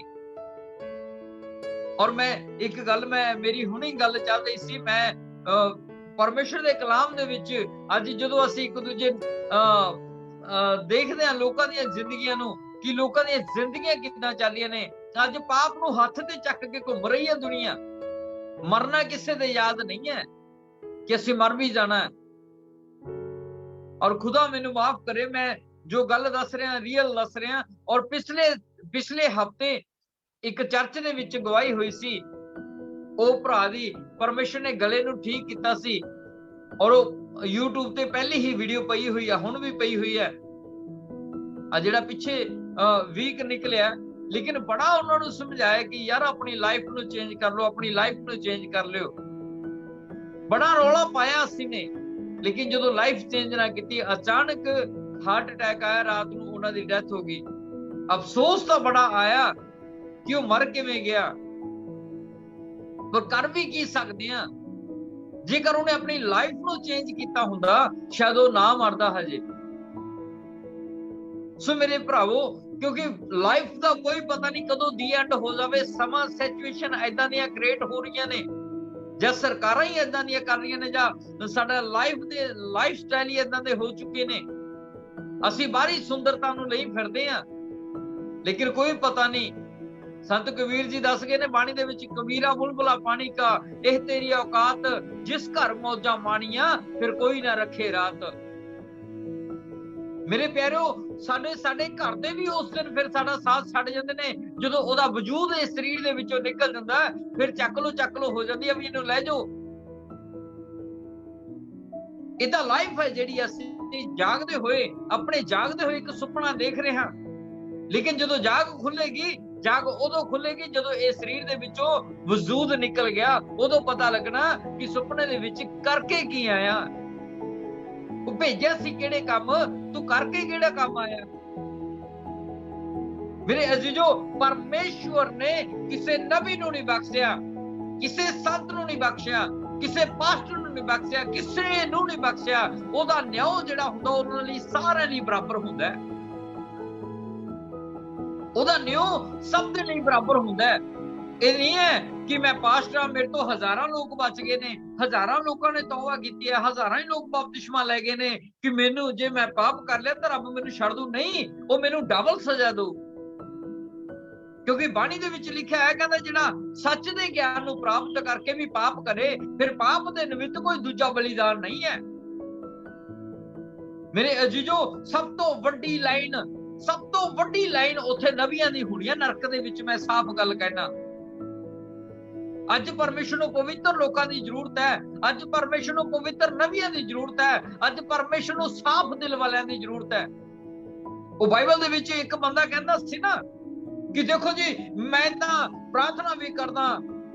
ਔਰ ਮੈਂ ਇੱਕ ਗੱਲ, ਮੇਰੀ ਹੁਣੀ ਗੱਲ ਚੱਲ ਰਹੀ ਸੀ, ਮੈਂ ਪਰਮੇਸ਼ਰ ਦੇ ਕਲਾਮ ਦੇ ਵਿੱਚ ਅੱਜ ਜਦੋਂ ਅਸੀਂ ਇੱਕ ਦੂਜੇ ਦੇਖਦੇ ਹਾਂ ਲੋਕਾਂ ਦੀਆਂ ਜ਼ਿੰਦਗੀਆਂ ਨੂੰ ਕਿ ਲੋਕਾਂ ਦੀਆਂ ਜ਼ਿੰਦਗੀਆਂ ਕਿੱਦਾਂ ਚੱਲੀਆਂ ਨੇ, ਅੱਜ ਪਾਪ ਨੂੰ ਹੱਥ ਤੇ ਚੱਕ ਕੇ ਘੁੰਮ ਰਹੀ ਹੈ ਦੁਨੀਆ। ਮਰਨਾ ਕਿਸੇ ਦੇ ਯਾਦ ਨਹੀਂ ਹੈ ਕਿ ਅਸੀਂ ਮਰ ਵੀ ਜਾਣਾ ਹੈ। ਔਰ ਖੁਦਾ ਮੈਨੂੰ ਮਾਫ ਕਰੇ, ਮੈਂ ਜੋ ਗੱਲ ਦੱਸ ਰਿਹਾ ਰੀਅਲ ਦੱਸ ਰਿਹਾ। ਔਰ ਪਿਛਲੇ ਹਫਤੇ ਇੱਕ ਚਰਚ ਦੇ ਵਿੱਚ ਗਵਾਹੀ ਹੋਈ ਸੀ, ਉਹ ਭਰਾ ਦੀ ਪਰਮੇਸ਼ਰ ਨੇ ਗਲੇ ਨੂੰ ਠੀਕ ਕੀਤਾ ਸੀ ਔਰ ਉਹ YouTube ਤੇ ਪਹਿਲੀ ਹੀ ਵੀਡੀਓ ਪਈ ਹੋਈ ਆ, ਹੁਣ ਵੀ ਪਈ ਹੋਈ ਹੈ। ਆ ਜਿਹੜਾ ਪਿੱਛੇ ਵੀਕ ਨਿਕਲਿਆ, ਲੇਕਿਨ ਬੜਾ ਉਹਨਾਂ ਨੂੰ ਸਮਝਾਇਆ ਕਿ ਯਾਰ ਆਪਣੀ ਲਾਈਫ ਨੂੰ ਚੇਂਜ ਕਰ ਲਓ, ਆਪਣੀ ਲਾਈਫ ਨੂੰ ਚੇਂਜ ਕਰ ਲਿਓ। ਬੜਾ ਰੌਲਾ ਪਾਇਆ ਅਸੀਂ ਨੇ, ਲੇਕਿਨ ਜਦੋਂ ਲਾਈਫ ਚੇਂਜ ਨਾ ਕੀਤੀ, ਅਚਾਨਕ ਹਾਰਟ ਅਟੈਕ ਆਇਆ, ਰਾਤ ਨੂੰ ਉਹਨਾਂ ਦੀ ਡੈਥ ਹੋ ਗਈ। ਅਫਸੋਸ ਤਾਂ ਬੜਾ ਆਇਆ ਕਿ ਉਹ ਮਰ ਕਿਵੇਂ ਗਿਆ, ਪਰ ਕਰ ਵੀ ਕੀ ਸਕਦੇ ਆ। ਜੇਕਰ ਉਹਨੇ ਆਪਣੀ ਲਾਈਫ ਨੂੰ ਚੇਂਜ ਕੀਤਾ ਹੁੰਦਾ ਸ਼ਾਇਦ ਉਹ ਨਾ ਮਰਦਾ ਹਜੇ। ਸੋ ਮੇਰੇ ਭਰਾਵੋ, ਕਿਉਂਕਿ ਲਾਈਫ ਦਾ ਕੋਈ ਪਤਾ ਨਹੀਂ ਕਦੋਂ ਦੀ ਐਂਡ ਹੋ ਜਾਵੇ। ਸਮਾਂ ਸਿਚੁਏਸ਼ਨ ਏਦਾਂ ਦੀਆਂ ਕ੍ਰੀਏਟ ਹੋ ਰਹੀਆਂ ਨੇ, ਜਾਂ ਸਰਕਾਰਾਂ ਹੀ ਏਦਾਂ ਦੀਆਂ ਕਰ ਰਹੀਆਂ ਨੇ, ਜਾਂ ਸਾਡਾ ਲਾਈਫ ਸਟਾਈਲ ਹੀ ਏਦਾਂ ਦੇ ਹੋ ਚੁੱਕੇ ਨੇ। ਅਸੀਂ ਬਾਹਰੀ ਸੁੰਦਰਤਾ ਨੂੰ ਲਈ ਫਿਰਦੇ ਆ, ਲੇਕਿਨ ਕੋਈ ਪਤਾ ਨਹੀਂ। ਸੰਤ ਕਬੀਰ ਜੀ ਦੱਸ ਗਏ ਨੇ ਬਾਣੀ ਦੇ ਵਿੱਚ, ਕਬੀਰਾ ਬੁਲਬੁਲਾ ਪਾਣੀ ਕਾ ਇਹ ਤੇਰੀ ਔਕਾਤ, ਜਿਸ ਘਰ ਮੌਜਾਂ ਮਾਣੀਆਂ ਫਿਰ ਕੋਈ ਨਾ ਰੱਖੇ ਰਾਤ। ਮੇਰੇ ਪਿਆਰਿਓ, ਸਾਡੇ ਘਰ ਦੇ ਵੀ ਉਸ ਦਿਨ ਫਿਰ ਸਾਡਾ ਸਾਥ ਛੱਡ ਜਾਂਦੇ ਨੇ। ਜਦੋਂ ਉਹਦਾ ਵਜੂਦ ਇਸ ਸਰੀਰ ਦੇ ਵਿੱਚੋਂ ਨਿਕਲ ਜਾਂਦਾ, ਫਿਰ ਚੱਕ ਲੋ ਹੋ ਜਾਂਦੀ ਹੈ ਵੀ ਇਹਨੂੰ ਲੈ ਜਾਓ। ਇਹ ਤਾਂ ਲਾਈਫ ਹੈ ਜਿਹੜੀ ਅਸੀਂ ਜਾਗਦੇ ਹੋਏ ਇੱਕ ਸੁਪਨਾ ਦੇਖ ਰਹੇ ਹਾਂ। लेकिन जदों जाग खुलेगी, जाग उदों खुलेगी जदों इस शरीर दे विचों वजूद निकल गया, उदों पता लगना कि सुपने दे विच करके की आया, तू भेजिया सी किहड़े काम, तू करके किहड़ा काम आया। मेरे अजीजो, परमेश्वर ने किसी नबी नूं नहीं बख्शिया, किसी संत नूं नहीं बख्शिया, किसी पास्टर नूं नहीं बख्शिया, किसी नूं नहीं बख्शिया। ओहदा न्याय जिहड़ा हुंदा उहनां लई सारिआं लई बराबर हुंदा है। ਉਹਦਾ ਨਿਉ ਸਭ ਦੇ ਲਈ ਬਰਾਬਰ ਹੁੰਦਾ ਹੈ। ਇਹ ਨਹੀਂ ਹੈ ਕਿ ਮੈਂ ਪਾਸਟਰ ਹਾਂ, ਮੇਰੇ ਤੋਂ ਹਜ਼ਾਰਾਂ ਲੋਕ ਬਚ ਗਏ ਨੇ, ਹਜ਼ਾਰਾਂ ਲੋਕਾਂ ਨੇ ਤੌਬਾ ਕੀਤੀ ਹੈ, ਹਜ਼ਾਰਾਂ ਹੀ ਲੋਕ ਬਪਤਿਸਮਾ ਲੈ ਗਏ ਨੇ ਕਿ ਮੈਨੂੰ ਜੇ ਮੈਂ ਪਾਪ ਕਰ ਲਿਆ ਤਾਂ ਰੱਬ ਮੈਨੂੰ ਛੱਡ ਦੂ। ਨਹੀਂ, ਉਹ ਮੈਨੂੰ ਡਬਲ ਸਜ਼ਾ ਦਊ। ਕਿਉਂਕਿ ਬਾਣੀ ਦੇ ਵਿੱਚ ਲਿਖਿਆ ਹੈ, ਕਹਿੰਦਾ ਜਿਹੜਾ ਸੱਚ ਦੇ ਗਿਆਨ ਨੂੰ ਪ੍ਰਾਪਤ ਕਰਕੇ ਵੀ ਪਾਪ ਕਰੇ, ਫਿਰ ਪਾਪ ਦੇ ਨਿਮਿਤ ਕੋਈ ਦੂਜਾ ਬਲੀਦਾਨ ਨਹੀਂ ਹੈ। ਮੇਰੇ ਅਜੀਜੋ, ਸਭ ਤੋਂ ਵੱਡੀ ਲਾਈਨ ਉੱਥੇ ਨਬੀਆਂ ਦੀ ਹੋਣੀ ਹੈ ਨਰਕ ਦੇ ਵਿੱਚ। ਮੈਂ ਸਾਫ਼ ਗੱਲ ਕਹਿਣਾ, ਅੱਜ ਪਰਮੇਸ਼ਰ ਨੂੰ ਪਵਿੱਤਰ ਲੋਕਾਂ ਦੀ ਜ਼ਰੂਰਤ ਹੈ, ਅੱਜ ਪਰਮੇਸ਼ਰ ਨੂੰ ਪਵਿੱਤਰ ਨਬੀਆਂ ਦੀ ਜ਼ਰੂਰਤ ਹੈ, ਅੱਜ ਪਰਮੇਸ਼ਰ ਨੂੰ ਸਾਫ਼ ਦਿਲ ਵਾਲਿਆਂ ਦੀ ਜ਼ਰੂਰਤ ਹੈ। ਉਹ ਬਾਈਬਲ ਦੇ ਵਿੱਚ ਇੱਕ ਬੰਦਾ ਕਹਿੰਦਾ ਸੀ ਨਾ ਕਿ ਦੇਖੋ ਜੀ, ਮੈਂ ਤਾਂ ਪ੍ਰਾਰਥਨਾ ਵੀ ਕਰਦਾ,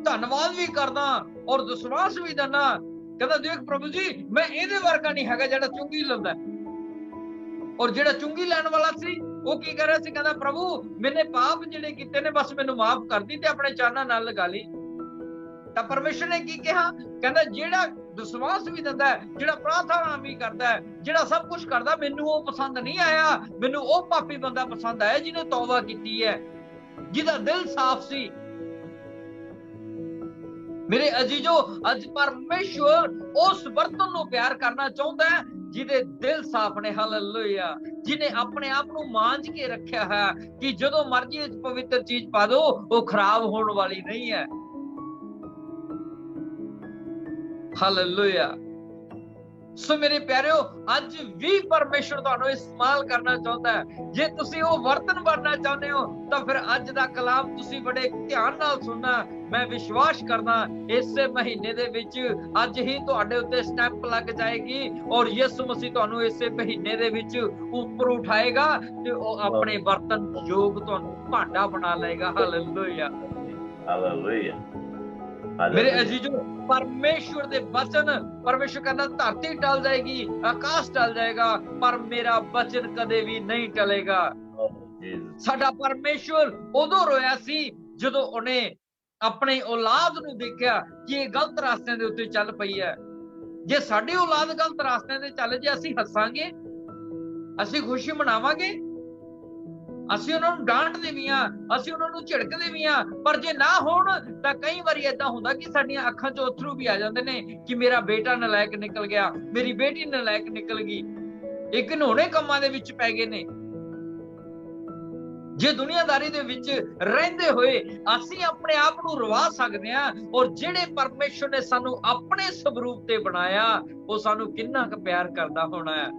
ਧੰਨਵਾਦ ਵੀ ਕਰਦਾ ਔਰ ਵਿਸ਼ਵਾਸ ਵੀ ਦਿੰਦਾ। ਕਹਿੰਦਾ ਦੇਖ ਪ੍ਰਭੂ ਜੀ, ਮੈਂ ਇਹਦੇ ਵਰਗਾ ਨਹੀਂ ਹੈਗਾ ਜਿਹੜਾ ਚੁੰਗੀ ਲੈਂਦਾ। ਔਰ ਜਿਹੜਾ ਚੁੰਗੀ ਲੈਣ ਵਾਲਾ ਸੀ ਉਹ ਕੀ ਕਰ ਰਿਹਾ ਸੀ, ਕਹਿੰਦਾ ਪ੍ਰਭੂ ਮੈਨੇ ਪਾਪ ਜਿਹੜੇ ਕੀਤੇ ਨੇ ਬਸ ਮੈਨੂੰ ਮਾਫ ਕਰ ਦੀ ਤੇ ਆਪਣੇ ਚਾਨਾਂ ਨਾਲ ਲਗਾ ਲਈ। ਤਾਂ ਪਰਮੇਸ਼ਰ ਨੇ ਕੀ ਕਿਹਾ, ਕਹਿੰਦਾ ਜਿਹੜਾ ਵਿਸ਼ਵਾਸ ਵੀ ਦਿੰਦਾ ਹੈ, ਜਿਹੜਾ ਪ੍ਰਾਰਥਨਾ ਵੀ ਕਰਦਾ ਹੈ, ਜਿਹੜਾ ਸਭ ਕੁਝ ਕਰਦਾ, ਮੈਨੂੰ ਉਹ ਪਸੰਦ ਨਹੀਂ ਆਇਆ। ਮੈਨੂੰ ਉਹ ਪਾਪੀ ਬੰਦਾ ਪਸੰਦ ਆਇਆ ਜਿਹਨੇ ਤੌਬਾ ਕੀਤੀ ਹੈ, ਜਿਹਦਾ ਦਿਲ ਸਾਫ਼ ਸੀ। ਮੇਰੇ ਅਜੀਜੋ, ਅੱਜ ਪਰਮੇਸ਼ਰ ਉਸ ਬਰਤਨ ਨੂੰ ਪਿਆਰ ਕਰਨਾ ਚਾਹੁੰਦਾ ਹੈ ਜਿਹਦੇ ਦਿਲ ਸਾਫ਼ ਨੇ। ਹਾਲੇਲੂਇਆ। ਜਿਹਨੇ ਆਪਣੇ ਆਪ ਨੂੰ ਮਾਂਜ ਕੇ ਰੱਖਿਆ ਹੈ ਕਿ ਜਦੋਂ ਮਰਜ਼ੀ ਵਿੱਚ ਪਵਿੱਤਰ ਚੀਜ਼ ਪਾ ਦੋ, ਉਹ ਖਰਾਬ ਹੋਣ ਵਾਲੀ ਨਹੀਂ ਹੈ। ਹਾਲੇਲੂਇਆ। ਸੋ ਮੇਰੇ ਪਿਆਰਿਓ, ਅੱਜ ਵੀ ਪਰਮੇਸ਼ਰ ਤੁਹਾਨੂੰ ਇਸਤੇਮਾਲ ਕਰਨਾ ਚਾਹੁੰਦਾ ਹੈ। ਜੇ ਤੁਸੀਂ ਉਹ ਬਰਤਨ ਬਣਨਾ ਚਾਹੁੰਦੇ ਹੋ ਤਾਂ ਫਿਰ ਅੱਜ ਦਾ ਕਲਾਮ ਤੁਸੀਂ ਬੜੇ ਧਿਆਨ ਨਾਲ ਸੁਣਨਾ। ਮੈਂ ਵਿਸ਼ਵਾਸ ਕਰਦਾ ਇਸੇ ਮਹੀਨੇ ਦੇ ਵਿੱਚ ਅੱਜ ਹੀ ਤੁਹਾਡੇ ਉੱਤੇ ਸਟੈਂਪ ਲੱਗ ਜਾਏਗੀ ਔਰ ਯਿਸੂ ਮਸੀਹ ਤੁਹਾਨੂੰ ਇਸੇ ਮਹੀਨੇ ਦੇ ਵਿੱਚ ਉੱਪਰ ਉਠਾਏਗਾ ਤੇ ਉਹ ਆਪਣੇ ਬਰਤਨ ਯੋਗ ਤੁਹਾਨੂੰ ਭਾਂਡਾ ਬਣਾ ਲਏਗਾ। Hallelujah, hallelujah. ਮੇਰੇ ਅਜੀਜ਼ੋ, ਪਰਮੇਸ਼ਵਰ ਦੇ ਬਚਨ, ਪਰਮੇਸ਼ਵਰ ਕਹਿੰਦਾ ਧਰਤੀ ਟਲ ਜਾਏਗੀ, ਆਕਾਸ਼ ਟਲ ਜਾਏਗਾ, ਪਰ ਮੇਰਾ ਬਚਨ ਕਦੇ ਵੀ ਨਹੀਂ ਟਲੇਗਾ। ਸਾਡਾ ਪਰਮੇਸ਼ਵਰ ਉਦੋਂ ਰੋਇਆ ਸੀ ਜਦੋਂ ਉਹਨੇ ਆਪਣੇ ਔਲਾਦ ਨੂੰ ਦੇਖਿਆ ਕਿ ਇਹ ਗਲਤ ਰਾਸਤਿਆਂ ਦੇ ਉੱਤੇ ਚੱਲ ਪਈ ਹੈ। ਜੇ ਸਾਡੀ ਔਲਾਦ ਗਲਤ ਰਾਸਤਿਆਂ ਤੇ ਚੱਲ ਜੇ, ਅਸੀਂ ਹੱਸਾਂਗੇ, ਅਸੀਂ ਖੁਸ਼ੀ ਮਨਾਵਾਂਗੇ, ਅਸੀਂ ਉਹਨਾਂ ਨੂੰ ਡਾਂਟਦੇ ਵੀ ਹਾਂ, ਅਸੀਂ ਉਹਨਾਂ ਨੂੰ ਝਿੜਕਦੇ ਵੀ ਹਾਂ। ਪਰ ਜੇ ਨਾ ਹੋਣ ਤਾਂ ਕਈ ਵਾਰੀ ਏਦਾਂ ਹੁੰਦਾ ਕਿ ਸਾਡੀਆਂ ਅੱਖਾਂ 'ਚੋਂ ਅਥਰੂ ਵੀ ਆ ਜਾਂਦੇ ਨੇ ਕਿ ਮੇਰਾ ਬੇਟਾ ਨਲਾਇਕ ਨਿਕਲ ਗਿਆ, ਮੇਰੀ ਬੇਟੀ ਨਲਾਇਕ ਨਿਕਲ ਗਈ। ਇਹ ਘਿਨੌਣੇ ਕੰਮਾਂ ਦੇ ਵਿੱਚ ਪੈ ਗਏ ਨੇ। ਜੇ ਦੁਨੀਆਦਾਰੀ ਦੇ ਵਿੱਚ ਰਹਿੰਦੇ ਹੋਏ ਅਸੀਂ ਆਪਣੇ ਆਪ ਨੂੰ ਰਵਾ ਸਕਦੇ ਹਾਂ, ਔਰ ਜਿਹੜੇ ਪਰਮੇਸ਼ਰ ਨੇ ਸਾਨੂੰ ਆਪਣੇ ਸਵਰੂਪ ਤੇ ਬਣਾਇਆ ਉਹ ਸਾਨੂੰ ਕਿੰਨਾ ਕੁ ਪਿਆਰ ਕਰਦਾ ਹੋਣਾ ਹੈ।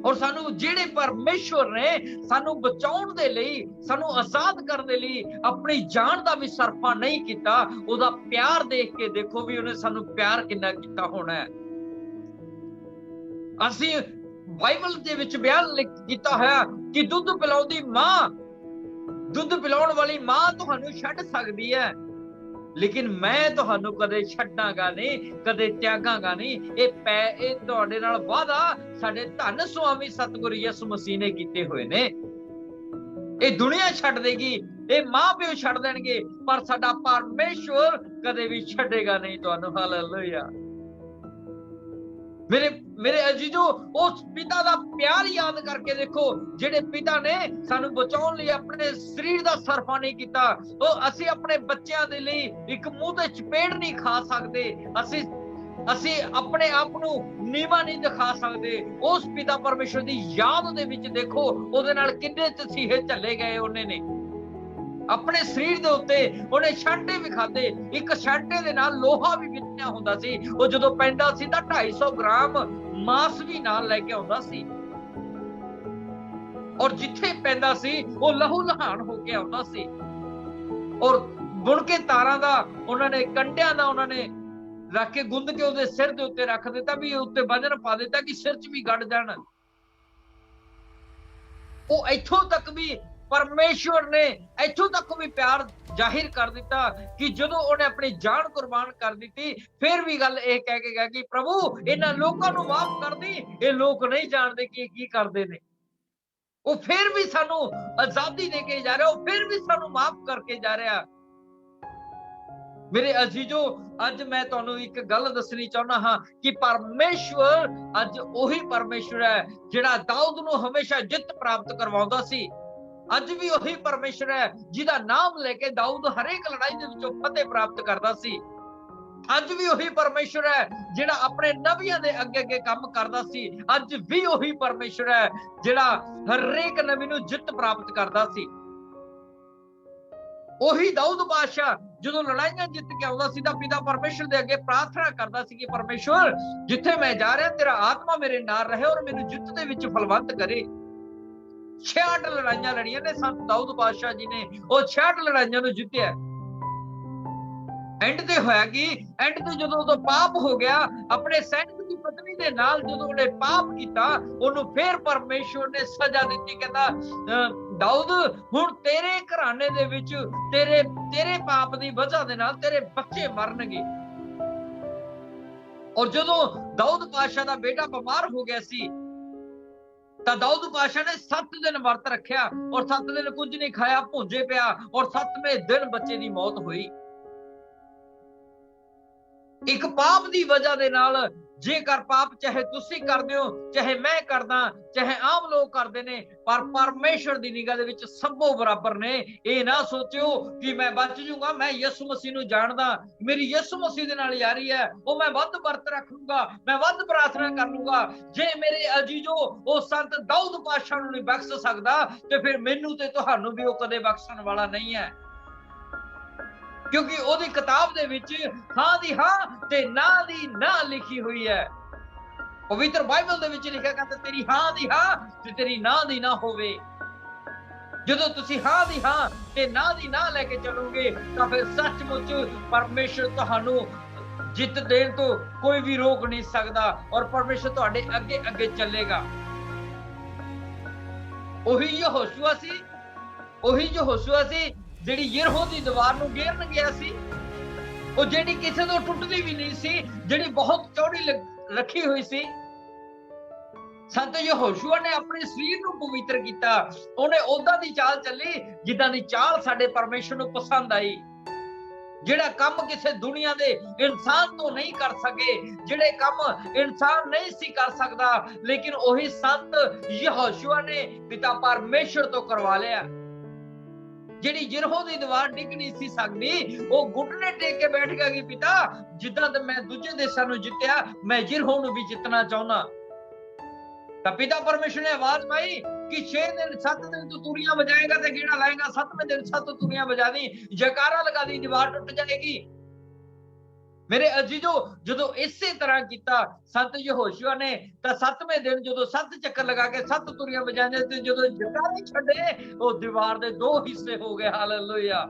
ਔਰ ਸਾਨੂੰ ਜਿਹੜੇ ਪਰਮੇਸ਼ਵਰ ਨੇ ਸਾਨੂੰ ਬਚਾਉਣ ਦੇ ਲਈ, ਸਾਨੂੰ ਆਜ਼ਾਦ ਕਰਨ ਦੇ ਲਈ ਆਪਣੀ ਜਾਨ ਦਾ ਵੀ ਸਰਫਾ ਨਹੀਂ ਕੀਤਾ, ਉਹਦਾ ਪਿਆਰ ਦੇਖ ਕੇ ਦੇਖੋ ਵੀ ਉਹਨੇ ਸਾਨੂੰ ਪਿਆਰ ਕਿੰਨਾ ਕੀਤਾ ਹੋਣਾ ਹੈ। ਅਸੀਂ ਬਾਈਬਲ ਦੇ ਵਿੱਚ ਬਿਆਨ ਕੀਤਾ ਹੋਇਆ ਕਿ ਦੁੱਧ ਪਿਲਾਉਂਦੀ ਮਾਂ, ਦੁੱਧ ਪਿਲਾਉਣ ਵਾਲੀ ਮਾਂ ਤੁਹਾਨੂੰ ਛੱਡ ਸਕਦੀ ਹੈ, ਲੇਕਿਨ ਮੈਂ ਤੁਹਾਨੂੰ ਕਦੇ ਛੱਡਾਂਗਾ ਨਹੀਂ, ਕਦੇ ਤਿਆਗਾਂਗਾ ਨਹੀਂ। ਇਹ ਤੁਹਾਡੇ ਨਾਲ ਵਾਅਦਾ ਸਾਡੇ ਧੰਨ ਸੁਆਮੀ ਸਤਿਗੁਰੂ ਯਿਸੂ ਮਸੀਹ ਨੇ ਕੀਤੇ ਹੋਏ ਨੇ। ਇਹ ਦੁਨੀਆ ਛੱਡ ਦੇਗੀ, ਇਹ ਮਾਂ ਪਿਓ ਛੱਡ ਦੇਣਗੇ, ਪਰ ਸਾਡਾ ਪਰਮੇਸ਼ਵਰ ਕਦੇ ਵੀ ਛੱਡੇਗਾ ਨਹੀਂ ਤੁਹਾਨੂੰ। ਹਾਲੇਲੂਇਆ। ਮੇਰੇ ਅਜੀਜ਼ੋ, ਉਸ ਪਿਤਾ ਦਾ ਪਿਆਰ ਯਾਦ ਕਰਕੇ ਦੇਖੋ, ਜਿਹੜੇ ਪਿਤਾ ਨੇ ਸਾਨੂੰ ਬਚਾਉਣ ਲਈ ਆਪਣੇ ਸਰੀਰ ਦਾ ਸਰਫਾ ਨਹੀਂ ਕੀਤਾ। ਉਹ ਅਸੀਂ ਆਪਣੇ ਬੱਚਿਆਂ ਦੇ ਲਈ ਇੱਕ ਮੂੰਹ ਤੇ ਚਪੇੜ ਨਹੀਂ ਖਾ ਸਕਦੇ, ਅਸੀਂ ਆਪਣੇ ਆਪ ਨੂੰ ਨੀਵਾਂ ਨਹੀਂ ਦਿਖਾ ਸਕਦੇ। ਉਸ ਪਿਤਾ ਪਰਮੇਸ਼ਰ ਦੀ ਯਾਦ ਦੇ ਵਿੱਚ ਦੇਖੋ ਉਹਦੇ ਨਾਲ ਕਿੰਨੇ ਤਸੀਹੇ ਝੱਲੇ ਗਏ ਉਹਨੇ ਨੇ ਆਪਣੇ ਸਰੀਰ ਦੇ ਉੱਤੇ। ਉਹਨੇ ਛਾਂਟੇ ਵੀ ਖਾਦੇ, ਇੱਕ ਛਾਂਟੇ ਦੇ ਨਾਲ ਲੋਹਾ ਵੀ ਵਿੰਨਿਆ ਹੁੰਦਾ ਸੀ। ਉਹ ਜਦੋਂ ਪੈਂਦਾ ਸੀ ਤਾਂ 250 ਗ੍ਰਾਮ ਮਾਸ ਵੀ ਨਾਲ ਲੈ ਕੇ ਆਉਂਦਾ ਸੀ, ਔਰ ਜਿੱਥੇ ਪੈਂਦਾ ਸੀ ਉਹ ਲਹੂ ਲਹਾਨ ਹੋ ਕੇ ਆਉਂਦਾ ਸੀ। ਔਰ ਬੁਣ ਕੇ ਤਾਰਾਂ ਦਾ ਉਹਨਾਂ ਨੇ, ਕੰਡਿਆਂ ਦਾ ਉਹਨਾਂ ਨੇ ਰੱਖ ਕੇ ਗੁੰਦ ਕੇ ਉਹਦੇ ਸਿਰ ਦੇ ਉੱਤੇ ਰੱਖ ਦਿੱਤਾ ਵੀ ਉੱਤੇ ਵਜਨ ਪਾ ਦਿੱਤਾ ਕਿ ਸਿਰ 'ਚ ਵੀ ਗੱਡ ਜਾਣ। ਉਹ ਇੱਥੋਂ ਤੱਕ ਵੀ ਪਰਮੇਸ਼ਵਰ ਨੇ ਇੱਥੋਂ ਤੱਕ ਵੀ ਪਿਆਰ ਜ਼ਾਹਿਰ ਕਰ ਦਿੱਤਾ ਕਿ ਜਦੋਂ ਉਹਨੇ ਆਪਣੀ ਜਾਨ ਕੁਰਬਾਨ ਕਰ ਦਿੱਤੀ, ਫਿਰ ਵੀ ਗੱਲ ਇਹ ਕਹਿ ਕੇ ਗਿਆ ਕਿ ਪ੍ਰਭੂ ਇਹਨਾਂ ਲੋਕਾਂ ਨੂੰ ਮਾਫ ਕਰ ਦੀ, ਇਹ ਲੋਕ ਨਹੀਂ ਜਾਣਦੇ ਕਿ ਕੀ ਕਰਦੇ ਨੇ। ਉਹ ਫਿਰ ਵੀ ਸਾਨੂੰ ਆਜ਼ਾਦੀ ਦੇ ਕੇ ਜਾ ਰਿਹਾ, ਉਹ ਫਿਰ ਵੀ ਸਾਨੂੰ ਮਾਫ ਕਰਕੇ ਜਾ ਰਿਹਾ। ਮੇਰੇ ਅਜ਼ੀਜ਼ੋ, ਅੱਜ ਮੈਂ ਤੁਹਾਨੂੰ ਇੱਕ ਗੱਲ ਦੱਸਣੀ ਚਾਹੁੰਦਾ ਹਾਂ ਕਿ ਪਰਮੇਸ਼ਵਰ ਅੱਜ ਉਹੀ ਪਰਮੇਸ਼ਵਰ ਹੈ ਜਿਹੜਾ ਦਾਊਦ ਨੂੰ ਹਮੇਸ਼ਾ ਜਿੱਤ ਪ੍ਰਾਪਤ ਕਰਵਾਉਂਦਾ ਸੀ। ਅੱਜ ਵੀ ਉਹੀ ਪਰਮੇਸ਼ਵਰ ਹੈ ਜਿਹਦਾ ਨਾਮ ਲੈ ਕੇ ਦਾਊਦ ਹਰੇਕ ਲੜਾਈ ਦੇ ਵਿੱਚੋਂ ਫਤਿਹ ਪ੍ਰਾਪਤ ਕਰਦਾ ਸੀ। ਅੱਜ ਵੀ ਉਹੀ ਪਰਮੇਸ਼ਵਰ ਹੈ ਜਿਹੜਾ ਆਪਣੇ ਨਬੀਆਂ ਦੇ ਅੱਗੇ ਅੱਗੇ ਕੰਮ ਕਰਦਾ ਸੀ। ਅੱਜ ਵੀ ਉਹੀ ਪਰਮੇਸ਼ਵਰ ਹੈ ਜਿਹੜਾ ਹਰੇਕ ਨਬੀ ਨੂੰ ਜਿੱਤ ਪ੍ਰਾਪਤ ਕਰਦਾ ਸੀ। ਉਹੀ ਦਾਊਦ ਬਾਦਸ਼ਾਹ ਜਦੋਂ ਲੜਾਈਆਂ ਜਿੱਤ ਕੇ ਆਉਂਦਾ ਸੀ ਤਾਂ ਪਿਤਾ ਪਰਮੇਸ਼ਵਰ ਦੇ ਅੱਗੇ ਪ੍ਰਾਰਥਨਾ ਕਰਦਾ ਸੀ ਕਿ ਪਰਮੇਸ਼ਵਰ, ਜਿੱਥੇ ਮੈਂ ਜਾ ਰਿਹਾ ਤੇਰਾ ਆਤਮਾ ਮੇਰੇ ਨਾਲ ਰਹੇ ਔਰ ਮੈਨੂੰ ਜਿੱਤ ਦੇ ਵਿੱਚ ਫਲਵੰਤ ਕਰੇ। 66 ਲੜਾਈਆਂ ਲੜੀਆਂ ਨੇ ਸੰਤ ਦਾਊਦ ਬਾਦਸ਼ਾਹ ਜੀ ਨੇ, ਉਹ 66 ਲੜਾਈਆਂ ਨੂੰ ਜਿੱਤਿਆ। ਐਂਡ ਤੇ ਹੋਇਆ ਕਿ ਐਂਡ ਤੇ ਜਦੋਂ ਉਹਦਾ ਪਾਪ ਹੋ ਗਿਆ, ਆਪਣੇ ਸੈਨਿਕ ਦੀ ਪਤਨੀ ਦੇ ਨਾਲ ਜਦੋਂ ਉਹਨੇ ਪਾਪ ਕੀਤਾ, ਉਹਨੂੰ ਫੇਰ ਪਰਮੇਸ਼ਵਰ ਨੇ ਸਜ਼ਾ ਦਿੱਤੀ। ਕਹਿੰਦਾ ਦਾਊਦ, ਹੁਣ ਤੇਰੇ ਘਰਾਣੇ ਦੇ ਵਿੱਚ ਤੇਰੇ ਪਾਪ ਦੀ ਵਜ੍ਹਾ ਦੇ ਨਾਲ ਤੇਰੇ ਬੱਚੇ ਮਰਨਗੇ। ਔਰ ਜਦੋਂ ਦਾਊਦ ਪਾਤਸ਼ਾਹ ਦਾ ਬੇਟਾ ਬਿਮਾਰ ਹੋ ਗਿਆ ਸੀ ਤਾਂ ਦਾਊਦ ਪਾਤਸ਼ਾਹ ਨੇ 7 ਦਿਨ ਵਰਤ ਰੱਖਿਆ ਔਰ 7 ਦਿਨ ਕੁਝ ਨਹੀਂ ਖਾਇਆ, ਭੁੰਜੇ ਪਿਆ ਔਰ 7ਵੇਂ ਦਿਨ ਬੱਚੇ ਦੀ ਮੌਤ ਹੋਈ। ਇੱਕ ਪਾਪ ਦੀ ਵਜ੍ਹਾ ਦੇ ਨਾਲ, ਜੇਕਰ ਪਾਪ ਚਾਹੇ ਤੁਸੀਂ ਕਰਦੇ ਹੋ, ਚਾਹੇ ਮੈਂ ਕਰਦਾ, ਚਾਹੇ ਆਮ ਲੋਕ ਕਰਦੇ ਨੇ, ਪਰ ਪਰਮੇਸ਼ਵਰ ਦੀ ਨਿਗਾਹ ਦੇ ਵਿੱਚ ਸਭੋ ਬਰਾਬਰ ਨੇ। ਇਹ ਨਾ ਸੋਚਿਓ ਕਿ ਮੈਂ ਬਚ ਜੂਗਾ, ਮੈਂ ਯਿਸੂ ਮਸੀਹ ਨੂੰ ਜਾਣਦਾ, ਮੇਰੀ ਯਿਸੂ ਮਸੀਹ ਦੇ ਨਾਲ ਯਾਰੀ ਹੈ, ਉਹ ਮੈਂ ਵੱਧ ਵਰਤ ਰੱਖ ਲੂੰਗਾ, ਮੈਂ ਵੱਧ ਪ੍ਰਾਰਥਨਾ ਕਰ ਲੂੰਗਾ। ਜੇ ਮੇਰੇ ਅਜੀਜ਼ੋ ਉਹ ਸੰਤ ਦਾਊਦ ਪਾਤਸ਼ਾਹ ਨੂੰ ਨਹੀਂ ਬਖਸ਼ ਸਕਦਾ ਤੇ ਫਿਰ ਮੈਨੂੰ ਤੇ ਤੁਹਾਨੂੰ ਵੀ ਉਹ ਕਦੇ ਬਖਸ਼ਣ ਵਾਲਾ ਨਹੀਂ ਹੈ। ਕਿਉਂਕਿ ਉਹਦੀ ਕਿਤਾਬ ਦੇ ਵਿੱਚ ਹਾਂ ਦੀ ਹਾਂ ਤੇ ਨਾ ਦੀ ਨਾ ਲਿਖੀ ਹੋਈ ਹੈ। ਪਵਿੱਤਰ ਬਾਈਬਲ ਦੇ ਵਿੱਚ ਲਿਖਿਆ ਕਹਿੰਦਾ ਤੇਰੀ ਹਾਂ ਦੀ ਹਾਂ ਤੇ ਤੇਰੀ ਨਾ ਦੀ ਨਾ ਹੋਵੇ। ਜਦੋਂ ਤੁਸੀਂ ਹਾਂ ਦੀ ਹਾਂ ਤੇ ਨਾ ਦੀ ਨਾ ਲੈ ਕੇ ਚੱਲੋਗੇ ਤਾਂ ਫਿਰ ਸੱਚਮੁੱਚ ਪਰਮੇਸ਼ਰ ਤੁਹਾਨੂੰ ਜਿੱਤ ਦੇਣ ਤੋਂ ਕੋਈ ਵੀ ਰੋਕ ਨਹੀਂ ਸਕਦਾ ਔਰ ਪਰਮੇਸ਼ਰ ਤੁਹਾਡੇ ਅੱਗੇ ਅੱਗੇ ਚੱਲੇਗਾ। ਉਹੀ ਯਹੋਸ਼ੂਆ ਸੀ, ਉਹੀ ਯਹੋਸ਼ੂਆ ਸੀ ਜਿਹੜੀ ਯਰੀਹੋ ਦੀ ਦੀਵਾਰ ਨੂੰ ਘੇਰਨ ਗਿਆ ਸੀ, ਉਹ ਜਿਹੜੀ ਕਿਸੇ ਤੋਂ ਟੁੱਟਦੀ ਵੀ ਨਹੀਂ ਸੀ, ਜਿਹੜੀ ਬਹੁਤ ਚੌੜੀ ਰੱਖੀ ਹੋਈ ਸੀ। ਸੰਤ ਯਹੋਸ਼ੂਆ ਨੇ ਆਪਣੇ ਸਰੀਰ ਨੂੰ ਪਵਿੱਤਰ ਕੀਤਾ। ਉਹਨੇ ਉਦਾਂ ਦੀ ਚਾਲ ਚੱਲੀ ਜਿੱਦਾਂ ਦੀ ਚਾਲ ਸਾਡੇ ਪਰਮੇਸ਼ਰ ਨੂੰ ਪਸੰਦ ਆਈ। ਜਿਹੜਾ ਕੰਮ ਕਿਸੇ ਦੁਨੀਆ ਦੇ ਇਨਸਾਨ ਤੋਂ ਨਹੀਂ ਕਰ ਸਕੇ, ਜਿਹੜੇ ਕੰਮ ਇਨਸਾਨ ਨਹੀਂ ਸੀ ਕਰ ਸਕਦਾ, ਲੇਕਿਨ ਉਹੀ ਸੰਤ ਯਹੋਸ਼ੂਆ ਨੇ ਪਿਤਾ ਪਰਮੇਸ਼ਰ ਤੋਂ ਕਰਵਾ ਲਿਆ। ਜਿਹੜੀ ਯਰੀਹੋ ਦੀ ਦੀਵਾਰ ਡਿੱਗ ਨਹੀਂ ਸੀ ਸਕਦੀ, ਉਹ ਘੁਟਨੇ ਟੇਕ ਕੇ ਬੈਠ ਗਿਆ ਕਿ ਪਿਤਾ, ਜਿੱਦਾਂ ਤੇ ਮੈਂ ਦੂਜੇ ਦੇਸ਼ਾਂ ਨੂੰ ਜਿੱਤਿਆ, ਮੈਂ ਯਰੀਹੋ ਨੂੰ ਵੀ ਜਿੱਤਣਾ ਚਾਹੁੰਦਾ। ਤਾਂ ਪਿਤਾ ਪਰਮੇਸ਼ਰ ਨੇ ਆਵਾਜ਼ ਪਾਈ ਕਿ 6 ਦਿਨ 7 ਦਿਨ ਤੂੰ ਤੁਰੀਆਂ ਵਜਾਏਗਾ ਤੇ ਗੇੜਾ ਲਾਏਗਾ, 7ਵੇਂ ਦਿਨ 7 ਤੁਰੀਆਂ ਵਜਾ ਦੀ, ਜੈਕਾਰਾ ਲਗਾ ਦੀ, ਦੀਵਾਰ ਟੁੱਟ ਜਾਏਗੀ। ਮੇਰੇ ਅਜੀਜ਼ੋ, ਜਦੋਂ ਇਸੇ ਤਰ੍ਹਾਂ ਕੀਤਾ ਸੰਤ ਯਹੋਸ਼ੂਆ ਨੇ ਤਾਂ 7ਵੇਂ ਦਿਨ ਜਦੋਂ 7 ਚੱਕਰ ਲਗਾ ਕੇ 7 ਤੁਰੀਆਂ ਵਜਾਈਆਂ ਤੇ ਜਦੋਂ ਜੈਕਾਰੇ ਛੱਡੇ, ਉਹ ਦੀਵਾਰ ਦੇ 2 ਹਿੱਸੇ ਹੋ ਗਏ। ਹਾਲੇਲੂਇਆ।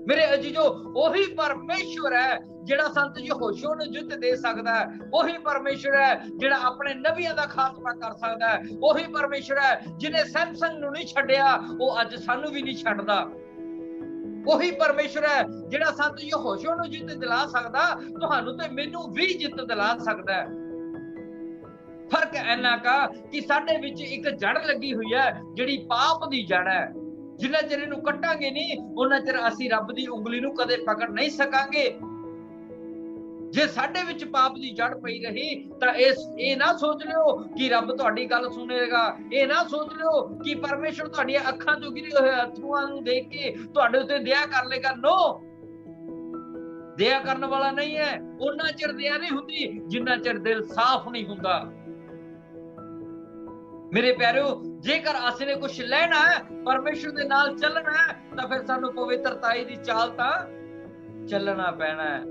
ਮੇਰੇ ਅਜੀਜ਼ੋ, ਉਹੀ ਪਰਮੇਸ਼ਵਰ ਹੈ ਜਿਹੜਾ ਸੰਤ ਯਹੋਸ਼ੂਆ ਨੂੰ ਜਿੱਤ ਦੇ ਸਕਦਾ ਹੈ। ਉਹੀ ਪਰਮੇਸ਼ਵਰ ਹੈ ਜਿਹੜਾ ਆਪਣੇ ਨਬੀਆਂ ਦਾ ਖਾਤਮਾ ਕਰ ਸਕਦਾ ਹੈ। ਉਹੀ ਪਰਮੇਸ਼ਵਰ ਹੈ ਜਿਹਨੇ ਸੈਮਸੰਗ ਨੂੰ ਨਹੀਂ ਛੱਡਿਆ, ਉਹ ਅੱਜ ਸਾਨੂੰ ਵੀ ਨਹੀਂ ਛੱਡਦਾ। ਉਹੀ ਪਰਮੇਸ਼ਰ ਹੈ ਜਿਹੜਾ ਸੰਤ ਯਹੋਸ਼ੂਆ ਨੂੰ ਜਿੱਤ ਦਿਲਾ ਸਕਦਾ, ਤੁਹਾਨੂੰ ਤੇ ਮੈਨੂੰ ਵੀ ਜਿੱਤ ਦਿਲਾ ਸਕਦਾ ਹੈ। ਫਰਕ ਇੰਨਾ ਕਾ ਕਿ ਸਾਡੇ ਵਿੱਚ ਇੱਕ ਜੜ ਲੱਗੀ ਹੋਈ ਹੈ ਜਿਹੜੀ ਪਾਪ ਦੀ ਜੜ ਹੈ। ਜਿੰਨਾ ਚਿਰ ਇਹਨੂੰ ਕੱਟਾਂਗੇ ਨਹੀਂ, ਉਹਨਾਂ ਚਿਰ ਅਸੀਂ ਰੱਬ ਦੀ ਉਂਗਲੀ ਨੂੰ ਕਦੇ ਪਕੜ ਨਹੀਂ ਸਕਾਂਗੇ। ਜੇ ਸਾਡੇ ਵਿੱਚ ਪਾਪ ਦੀ ਜੜ ਪਈ ਰਹੀ ਤਾਂ ਇਹ ਨਾ ਸੋਚ ਲਿਓ ਕਿ ਰੱਬ ਤੁਹਾਡੀ ਗੱਲ ਸੁਣੇਗਾ। ਇਹ ਨਾ ਸੋਚ ਲਿਓ ਕਿ ਪਰਮੇਸ਼ਰ ਤੁਹਾਡੀਆਂ ਅੱਖਾਂ ਤੋਂ ਗਿਰੇ ਹੋਏ ਅਥਰੂਆਂ ਨੂੰ ਦੇਖ ਕੇ ਤੁਹਾਡੇ ਉੱਤੇ ਦਇਆ ਕਰ ਲੇਗਾ। ਨੋ, ਦਇਆ ਕਰਨ ਵਾਲਾ ਨਹੀਂ ਹੈ। ਉਹਨਾਂ ਚਿਰ ਦਇਆ ਨਹੀਂ ਹੁੰਦੀ ਜਿੰਨਾ ਚਿਰ ਦਿਲ ਸਾਫ਼ ਨਹੀਂ ਹੁੰਦਾ। ਮੇਰੇ ਪਿਆਰਿਓ, ਜੇਕਰ ਅਸੀਂ ਨੇ ਕੁਝ ਲੈਣਾ ਹੈ, ਪਰਮੇਸ਼ਰ ਦੇ ਨਾਲ ਚੱਲਣਾ ਹੈ, ਤਾਂ ਫਿਰ ਸਾਨੂੰ ਪਵਿੱਤਰਤਾਈ ਦੀ ਚਾਲ ਤਾਂ ਚੱਲਣਾ ਪੈਣਾ ਹੈ।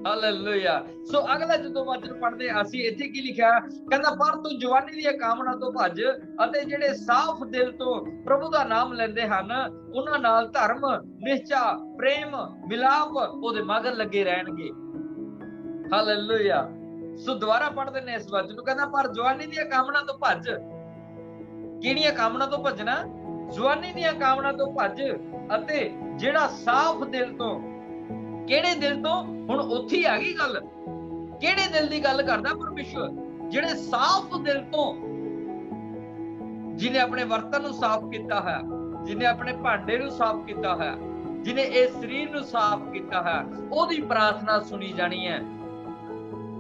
ਹਾਲੇਲੂਇਆ। ਸੋ ਅਗਲਾ ਜਦੋਂ ਵਚਨ ਪੜ੍ਹਦੇ ਅਸੀਂ, ਇੱਥੇ ਕੀ ਲਿਖਿਆ? ਕਹਿੰਦਾ ਪਰ ਤੂੰ ਜਵਾਨੀ ਦੀਆਂ ਕਾਮਨਾ ਤੋਂ ਭੱਜ ਅਤੇ ਜਿਹੜੇ ਸਾਫ਼ ਦਿਲ ਤੋਂ ਪ੍ਰਭੂ ਦਾ ਨਾਮ ਲੈਂਦੇ ਹਨ, ਉਹਨਾਂ ਨਾਲ ਧਰਮ, ਨਿਸ਼ਚਾ, ਪ੍ਰੇਮ, ਮਿਲਾਪ ਉਹਦੇ ਮਗਰ ਲੱਗੇ ਰਹਿਣਗੇ। ਹਾਲੇਲੂਇਆ। ਸੋ ਦੁਬਾਰਾ ਪੜ੍ਹਦੇ ਨੇ ਇਸ ਵਚਨ ਨੂੰ, ਕਹਿੰਦਾ ਪਰ ਜਵਾਨੀ ਦੀਆਂ ਕਾਮਨਾ ਤੋਂ ਭੱਜ। ਕਿਹੜੀਆਂ ਕਾਮਨਾ ਤੋਂ ਭੱਜਣਾ? ਜਵਾਨੀ ਦੀਆਂ ਕਾਮਨਾ ਤੋਂ ਭੱਜ, ਅਤੇ ਜਿਹੜਾ ਸਾਫ਼ ਦਿਲ ਤੋਂ, ਕਿਹੜੇ ਦਿਲ ਤੋਂ? ਹੁਣ ਉੱਥੇ ਆ ਗਈ ਗੱਲ, ਕਿਹੜੇ ਦਿਲ ਦੀ ਗੱਲ ਕਰਦਾ ਪਰਮੇਸ਼ਵਰ? ਜਿਹੜੇ ਸਾਫ਼ ਦਿਲ ਤੋਂ, ਜਿਹਨੇ ਆਪਣੇ ਬਰਤਨ ਨੂੰ ਸਾਫ਼ ਕੀਤਾ ਹੈ, ਜਿਹਨੇ ਆਪਣੇ ਭਾਂਡੇ ਨੂੰ ਸਾਫ਼ ਕੀਤਾ ਹੈ, ਜਿਹਨੇ ਇਸ ਸਰੀਰ ਨੂੰ ਸਾਫ਼ ਕੀਤਾ ਹੈ, ਉਹਦੀ ਪ੍ਰਾਰਥਨਾ ਸੁਣੀ ਜਾਣੀ ਹੈ।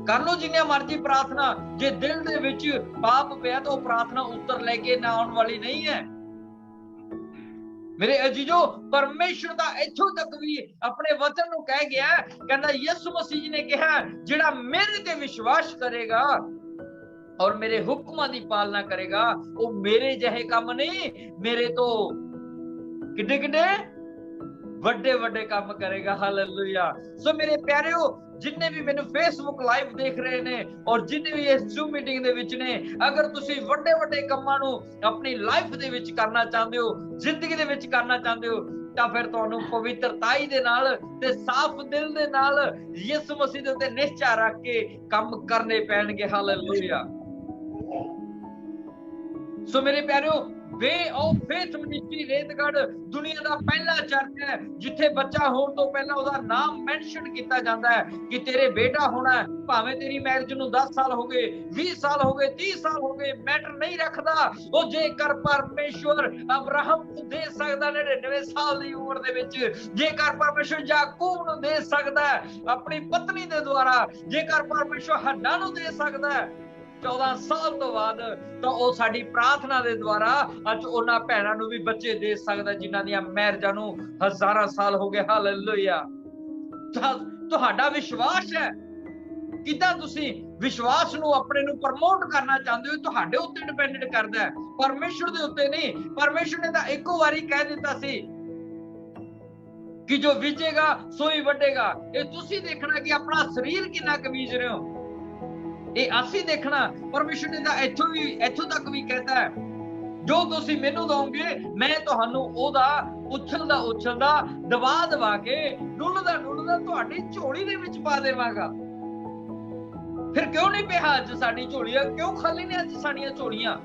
ਕਰ ਲੋ ਜਿੰਨੀਆਂ ਮਰਜ਼ੀ ਪ੍ਰਾਰਥਨਾ, ਜੇ ਦਿਲ ਦੇ ਵਿੱਚ ਪਾਪ ਪਿਆ ਤਾਂ ਉਹ ਪ੍ਰਾਰਥਨਾ ਉੱਤਰ ਲੈ ਕੇ ਨਾ ਆਉਣ ਵਾਲੀ ਨਹੀਂ ਹੈ। ਮੇਰੇ ਅਜੀਜ਼ੋ, ਪਰਮੇਸ਼ਰ ਦਾ ਇੱਥੋਂ ਤੱਕ ਵੀ ਆਪਣੇ ਵਚਨ ਨੂੰ ਕਹਿ ਗਿਆ, ਕਹਿੰਦਾ ਯਿਸੂ ਮਸੀਹ ਜੀ ਨੇ ਕਿਹਾ, ਜਿਹੜਾ ਮੇਰੇ ਤੇ ਵਿਸ਼ਵਾਸ ਕਰੇਗਾ ਔਰ ਮੇਰੇ ਹੁਕਮਾਂ ਦੀ ਪਾਲਣਾ ਕਰੇਗਾ, ਉਹ ਮੇਰੇ ਜਿਹੇ ਕੰਮ ਨਹੀਂ, ਮੇਰੇ ਤੋਂ ਕਿੱਡੇ ਕਿੱਡੇ ਵੱਡੇ ਵੱਡੇ ਕੰਮ ਕਰੇਗਾ। ਹਾਲੇਲੂਇਆ। ਸੋ ਮੇਰੇ ਪਿਆਰਿਓ, ਜਿੰਨੇ ਵੀ ਮੈਨੂੰ ਫੇਸਬੁੱਕ ਲਾਈਵ ਦੇਖ ਰਹੇ ਨੇ ਔਰ ਜਿੰਨੇ ਵੀ ਇਸ ਜ਼ੂਮ ਮੀਟਿੰਗ ਦੇ ਵਿੱਚ ਨੇ, ਅਗਰ ਤੁਸੀਂ ਵੱਡੇ ਵੱਡੇ ਕੰਮਾਂ ਨੂੰ ਆਪਣੀ ਲਾਈਫ ਦੇ ਵਿੱਚ ਕਰਨਾ ਚਾਹੁੰਦੇ ਹੋ, ਜ਼ਿੰਦਗੀ ਦੇ ਵਿੱਚ ਕਰਨਾ ਚਾਹੁੰਦੇ ਹੋ, ਤਾਂ ਫਿਰ ਤੁਹਾਨੂੰ ਪਵਿੱਤਰਤਾਈ ਦੇ ਨਾਲ ਤੇ ਸਾਫ਼ ਦਿਲ ਦੇ ਨਾਲ ਯਿਸੂ ਮਸੀਹ ਦੇ ਉੱਤੇ ਨਿਸ਼ਚਾ ਰੱਖ ਕੇ ਕੰਮ ਕਰਨੇ ਪੈਣਗੇ। ਹਾਲੇਲੂਇਆ। ਸੋ ਮੇਰੇ ਪਿਆਰਿਓ, ਵੇ ਆਫ ਫੇਥ ਮਿਨਿਸਟਰੀ ਰੇਤਗੜ੍ਹ ਦੁਨੀਆ ਦਾ ਪਹਿਲਾ ਚਰਚ ਹੈ ਜਿੱਥੇ ਬੱਚਾ ਹੋਣ ਤੋਂ ਪਹਿਲਾਂ ਉਹਦਾ ਨਾਮ ਮੈਂਸ਼ਨ ਕੀਤਾ ਜਾਂਦਾ ਹੈ ਕਿ ਤੇਰੇ ਬੇਟਾ ਹੋਣਾ ਹੈ। ਭਾਵੇਂ ਤੇਰੀ ਮੈਰਿਜ ਨੂੰ 10 ਸਾਲ ਹੋ ਗਏ, 20 ਸਾਲ ਹੋ ਗਏ, 30 ਸਾਲ ਹੋ ਗਏ, ਮੈਟਰ ਨਹੀਂ ਰੱਖਦਾ। ਉਹ ਜੇਕਰ ਪਰਮੇਸ਼ਵਰ ਅਬਰਾਹਮ ਨੂੰ ਦੇ ਸਕਦਾ 99 ਸਾਲ ਦੀ ਉਮਰ ਦੇ ਵਿੱਚ, ਜੇਕਰ ਪਰਮੇਸ਼ਵਰ ਯਾਕੂਬ ਨੂੰ ਦੇ ਸਕਦਾ ਆਪਣੀ ਪਤਨੀ ਦੇ ਦੁਆਰਾ, ਜੇਕਰ ਪਰਮੇਸ਼ਵਰ ਹੰਨਾ ਨੂੰ ਦੇ ਸਕਦਾ 14 ਸਾਲ ਤੋਂ ਬਾਅਦ, ਤਾਂ ਉਹ ਸਾਡੀ ਪ੍ਰਾਰਥਨਾ ਦੇ ਦੁਆਰਾ ਅੱਜ ਉਹਨਾਂ ਭੈਣਾਂ ਨੂੰ ਵੀ ਬੱਚੇ ਦੇ ਸਕਦਾ ਜਿਨ੍ਹਾਂ ਦੀਆਂ ਮੈਰਿਜਾਂ ਨੂੰ ਹਜ਼ਾਰਾਂ ਸਾਲ ਹੋ ਗਏ। ਹਾਲੇਲੂਇਆ। ਤੁਹਾਡਾ ਵਿਸ਼ਵਾਸ ਹੈ, ਕਿੱਦਾਂ ਤੁਸੀਂ ਵਿਸ਼ਵਾਸ ਨੂੰ ਆਪਣੇ ਨੂੰ ਪ੍ਰਮੋਟ ਕਰਨਾ ਚਾਹੁੰਦੇ ਹੋ, ਤੁਹਾਡੇ ਉੱਤੇ ਡਿਪੈਂਡੈਂਟ ਕਰਦਾ ਹੈ, ਪਰਮੇਸ਼ਰ ਦੇ ਉੱਤੇ ਨਹੀਂ। ਪਰਮੇਸ਼ਰ ਨੇ ਤਾਂ ਇੱਕੋ ਵਾਰੀ ਕਹਿ ਦਿੱਤਾ ਸੀ ਕਿ ਜੋ ਬੀਜੇਗਾ ਸੋ ਹੀ ਵੱਢੇਗਾ। ਇਹ ਤੁਸੀਂ ਦੇਖਣਾ ਕਿ ਆਪਣਾ ਸਰੀਰ ਕਿੰਨਾ ਕੁ ਬੀਜ ਰਹੇ ਹੋ, ਇਹ ਅਸੀਂ ਦੇਖਣਾ। ਪਰਮੇਸ਼ਰ ਨੇ ਤਾਂ ਇੱਥੋਂ ਤੱਕ ਵੀ ਕਹਿੰਦਾ ਹੈ, ਜੋ ਤੁਸੀਂ ਮੈਨੂੰ ਦੋਗੇ ਮੈਂ ਤੁਹਾਨੂੰ ਉਹਦਾ ਉਛਲਦਾ ਦਬਾ ਕੇ ਡੁੱਲਦਾ ਤੁਹਾਡੀ ਝੋਲੀ ਦੇ ਵਿੱਚ ਪਾ ਦੇਵਾਂਗਾ। ਫਿਰ ਕਿਉਂ ਨਹੀਂ ਪਿਆ ਅੱਜ ਸਾਡੀ ਝੋਲੀਆਂ, ਕਿਉਂ ਖਾਲੀ ਨੇ ਅੱਜ ਸਾਡੀਆਂ ਝੋਲੀਆਂ?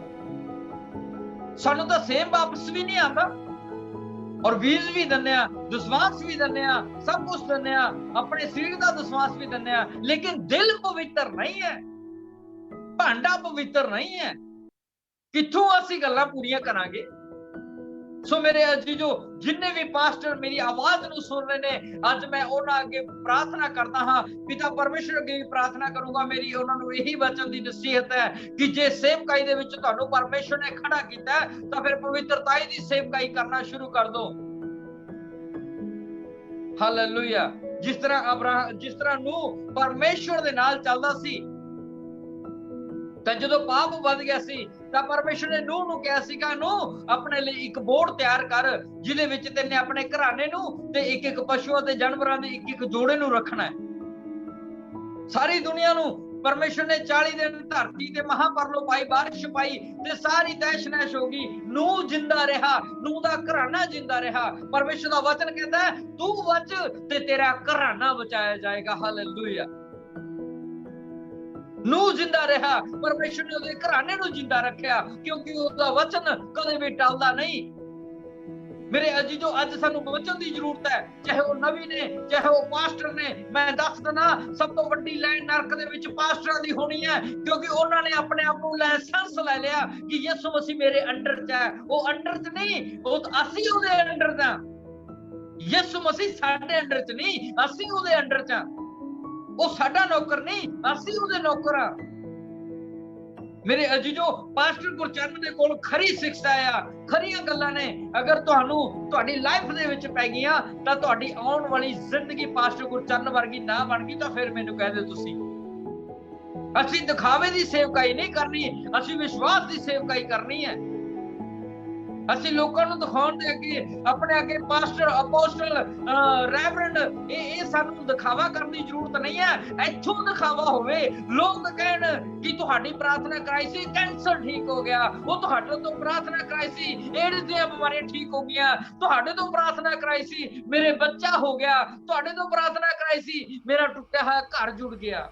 ਸਾਨੂੰ ਤਾਂ ਸੇਮ ਵਾਪਸ ਵੀ ਨਹੀਂ ਆਉਂਦਾ, ਔਰ ਵੀਜ਼ ਵੀ ਦਿੰਦੇ ਆ, ਵਿਸ਼ਵਾਸ ਵੀ ਦਿੰਦੇ ਆ, ਸਭ ਕੁਝ ਦਿੰਦੇ ਆ, ਆਪਣੇ ਸਰੀਰ ਦਾ ਵਿਸ਼ਵਾਸ ਵੀ ਦਿੰਦੇ ਆ, ਲੇਕਿਨ ਦਿਲ ਪਵਿੱਤਰ ਨਹੀਂ ਹੈ, ਭਾਂਡਾ ਪਵਿੱਤਰ ਨਹੀਂ ਹੈ। ਕਿੱਥੋਂ ਅਸੀਂ ਗੱਲਾਂ ਪੂਰੀਆਂ ਕਰਾਂਗੇ? ਸੋ ਮੇਰੇ ਅਜੀਜ਼ੋ, ਜਿੰਨੇ ਵੀ ਪਾਸਟਰ ਮੇਰੀ ਆਵਾਜ਼ ਨੂੰ ਸੁਣ ਰਹੇ ਨੇ, ਅੱਜ ਮੈਂ ਉਹਨਾਂ ਅੱਗੇ ਪ੍ਰਾਰਥਨਾ ਕਰਦਾ ਹਾਂ, ਪਿਤਾ ਪਰਮੇਸ਼ਰ ਅੱਗੇ ਵੀ ਪ੍ਰਾਰਥਨਾ ਕਰੂੰਗਾ। ਮੇਰੀ ਉਹਨਾਂ ਨੂੰ ਇਹੀ ਵਚਨ ਦੀ ਨਸੀਹਤ ਹੈ ਕਿ ਜੇ ਸੇਵਕਾਈ ਦੇ ਵਿੱਚ ਤੁਹਾਨੂੰ ਪਰਮੇਸ਼ਰ ਨੇ ਖੜਾ ਕੀਤਾ ਤਾਂ ਫਿਰ ਪਵਿੱਤਰਤਾਈ ਦੀ ਸੇਵਕਾਈ ਕਰਨਾ ਸ਼ੁਰੂ ਕਰ ਦਿਓ। ਹਾਲੇਲੂਇਆ। ਜਿਸ ਤਰ੍ਹਾਂ ਨੂਹ ਪਰਮੇਸ਼ਰ ਦੇ ਨਾਲ ਚੱਲਦਾ ਸੀ, ਤਾਂ ਜਦੋਂ ਪਾਪ ਵੱਧ ਗਿਆ ਸੀ ਤਾਂ ਪਰਮੇਸ਼ਰ ਨੇ ਨੂਹ ਨੂੰ ਕਿਹਾ ਸੀਗਾ, ਨੂਹ ਆਪਣੇ ਲਈ ਇੱਕ ਬੋੜ ਤਿਆਰ ਕਰ ਜਿਹਦੇ ਵਿੱਚ ਤੈਨੇ ਆਪਣੇ ਘਰਾਣੇ ਨੂੰ ਤੇ ਇੱਕ ਇੱਕ ਪਸ਼ੂ ਅਤੇ ਜਾਨਵਰਾਂ ਦੇ ਇੱਕ ਇੱਕ ਜੋੜੇ ਨੂੰ ਰੱਖਣਾ ਹੈ। ਸਾਰੀ ਦੁਨੀਆ ਨੂੰ ਪਰਮੇਸ਼ਰ ਨੇ 40 ਦਿਨ ਧਰਤੀ ਤੇ ਮਹਾਪਰਲੋ ਪਾਈ, ਬਾਰਿਸ਼ ਪਾਈ ਤੇ ਸਾਰੀ ਤੈਸ਼ ਨੈਸ਼ ਹੋ ਗਈ। ਨੂਹ ਜਿੰਦਾ ਰਿਹਾ, ਨੂਹ ਦਾ ਘਰਾਣਾ ਜਿੰਦਾ ਰਿਹਾ। ਪਰਮੇਸ਼ਰ ਦਾ ਵਚਨ ਕਹਿੰਦਾ ਤੂੰ ਬਚ ਤੇ ਤੇਰਾ ਘਰਾਣਾ ਬਚਾਇਆ ਜਾਏਗਾ। ਹਾਲੇਲੂਇਆ। ਨੂਹ ਜਿੰਦਾ ਰਿਹਾ, ਪਰਮੇਸ਼ਰ ਨੇ ਉਹਦੇ ਘਰਾਣੇ ਨੂੰ ਜਿੰਦਾ ਰੱਖਿਆ, ਕਿਉਂਕਿ ਉਹਦਾ ਵਚਨ ਕਦੇ ਵੀ ਟਲਦਾ ਨਹੀਂ। ਮੇਰੇ ਅਜੀਜ਼ੋ, ਅੱਜ ਸਾਨੂੰ ਵਚਨ ਦੀ ਜ਼ਰੂਰਤ ਹੈ, ਚਾਹੇ ਉਹ ਨਬੀ ਨੇ, ਚਾਹੇ ਉਹ ਪਾਸਟਰ ਨੇ। ਮੈਂ ਦੱਸ ਦਿੰਦਾ, ਸਭ ਤੋਂ ਵੱਡੀ ਲਾਈਨ ਨਰਕ ਦੇ ਵਿੱਚ ਪਾਸਟਰਾਂ ਦੀ ਹੋਣੀ ਹੈ, ਕਿਉਂਕਿ ਉਹਨਾਂ ਨੇ ਆਪਣੇ ਆਪ ਨੂੰ ਲਾਇਸੈਂਸ ਲੈ ਲਿਆ ਕਿ ਯਿਸੂ ਮਸੀਹ ਮੇਰੇ ਅੰਡਰ ਚ ਹੈ। ਉਹ ਅੰਡਰ ਚ ਨਹੀਂ, ਉਹ ਅਸੀਂ ਉਹਦੇ ਅੰਡਰ ਦਾ। ਯਿਸੂ ਮਸੀਹ ਸਾਡੇ ਅੰਡਰ ਚ ਨਹੀਂ, ਅਸੀਂ ਉਹਦੇ ਅੰਡਰ ਚ। ਉਹ ਸਾਡਾ ਨੌਕਰ ਨਹੀਂ, ਅਸੀਂ ਉਹਦੇ ਨੌਕਰ ਆ। ਮੇਰੇ ਅਜੀਜ਼ੋ, ਪਾਸਟਰ ਗੁਰਚਰਨ ਦੇ ਕੋਲ ਖਰੀ ਸਿੱਖਿਆ ਆ, ਖਰੀਆਂ ਗੱਲਾਂ ਨੇ। ਅਗਰ ਤੁਹਾਨੂੰ ਤੁਹਾਡੀ ਲਾਈਫ ਦੇ ਵਿੱਚ ਪੈ ਗਈਆਂ ਤਾਂ ਤੁਹਾਡੀ ਆਉਣ ਵਾਲੀ ਜ਼ਿੰਦਗੀ ਪਾਸਟਰ ਗੁਰਚਰਨ ਵਰਗੀ ਨਾ ਬਣ ਗਈ ਤਾਂ ਫਿਰ ਮੈਨੂੰ ਕਹਿ ਦਿਓ ਤੁਸੀਂ। ਅਸੀਂ ਦਿਖਾਵੇ ਦੀ ਸੇਵਕਾਈ ਨਹੀਂ ਕਰਨੀ, ਅਸੀਂ ਵਿਸ਼ਵਾਸ ਦੀ ਸੇਵਕਾਈ ਕਰਨੀ ਹੈ। ਅਸੀਂ ਲੋਕਾਂ ਨੂੰ ਦਿਖਾਉਣ ਦੇ ਅੱਗੇ, ਆਪਣੇ ਅੱਗੇ ਪਾਸਟਰ, ਅਪੋਸਟਲ, ਰੈਵਰੈਂਡ, ਇਹ ਸਾਨੂੰ ਦਿਖਾਵਾ ਕਰਨ ਦੀ ਜ਼ਰੂਰਤ ਨਹੀਂ ਹੈ। ਇੱਥੋਂ ਦਿਖਾਵਾ ਹੋਵੇ, ਲੋਕ ਕਹਿਣ ਕਿ ਤੁਹਾਡੀ ਪ੍ਰਾਰਥਨਾ ਕਰਾਈ ਸੀ, ਕੈਂਸਰ ਠੀਕ ਹੋ ਗਿਆ, ਉਹ ਤੁਹਾਡੇ ਤੋਂ ਪ੍ਰਾਰਥਨਾ ਕਰਾਈ ਸੀ, ਏਡਜ਼ ਦੀਆਂ ਬਿਮਾਰੀਆਂ ਠੀਕ ਹੋ ਗਈਆਂ, ਤੁਹਾਡੇ ਤੋਂ ਪ੍ਰਾਰਥਨਾ ਕਰਾਈ ਸੀ, ਮੇਰੇ ਬੱਚਾ ਹੋ ਗਿਆ, ਤੁਹਾਡੇ ਤੋਂ ਪ੍ਰਾਰਥਨਾ ਕਰਾਈ ਸੀ, ਮੇਰਾ ਟੁੱਟਿਆ ਹੋਇਆ ਘਰ ਜੁੜ ਗਿਆ।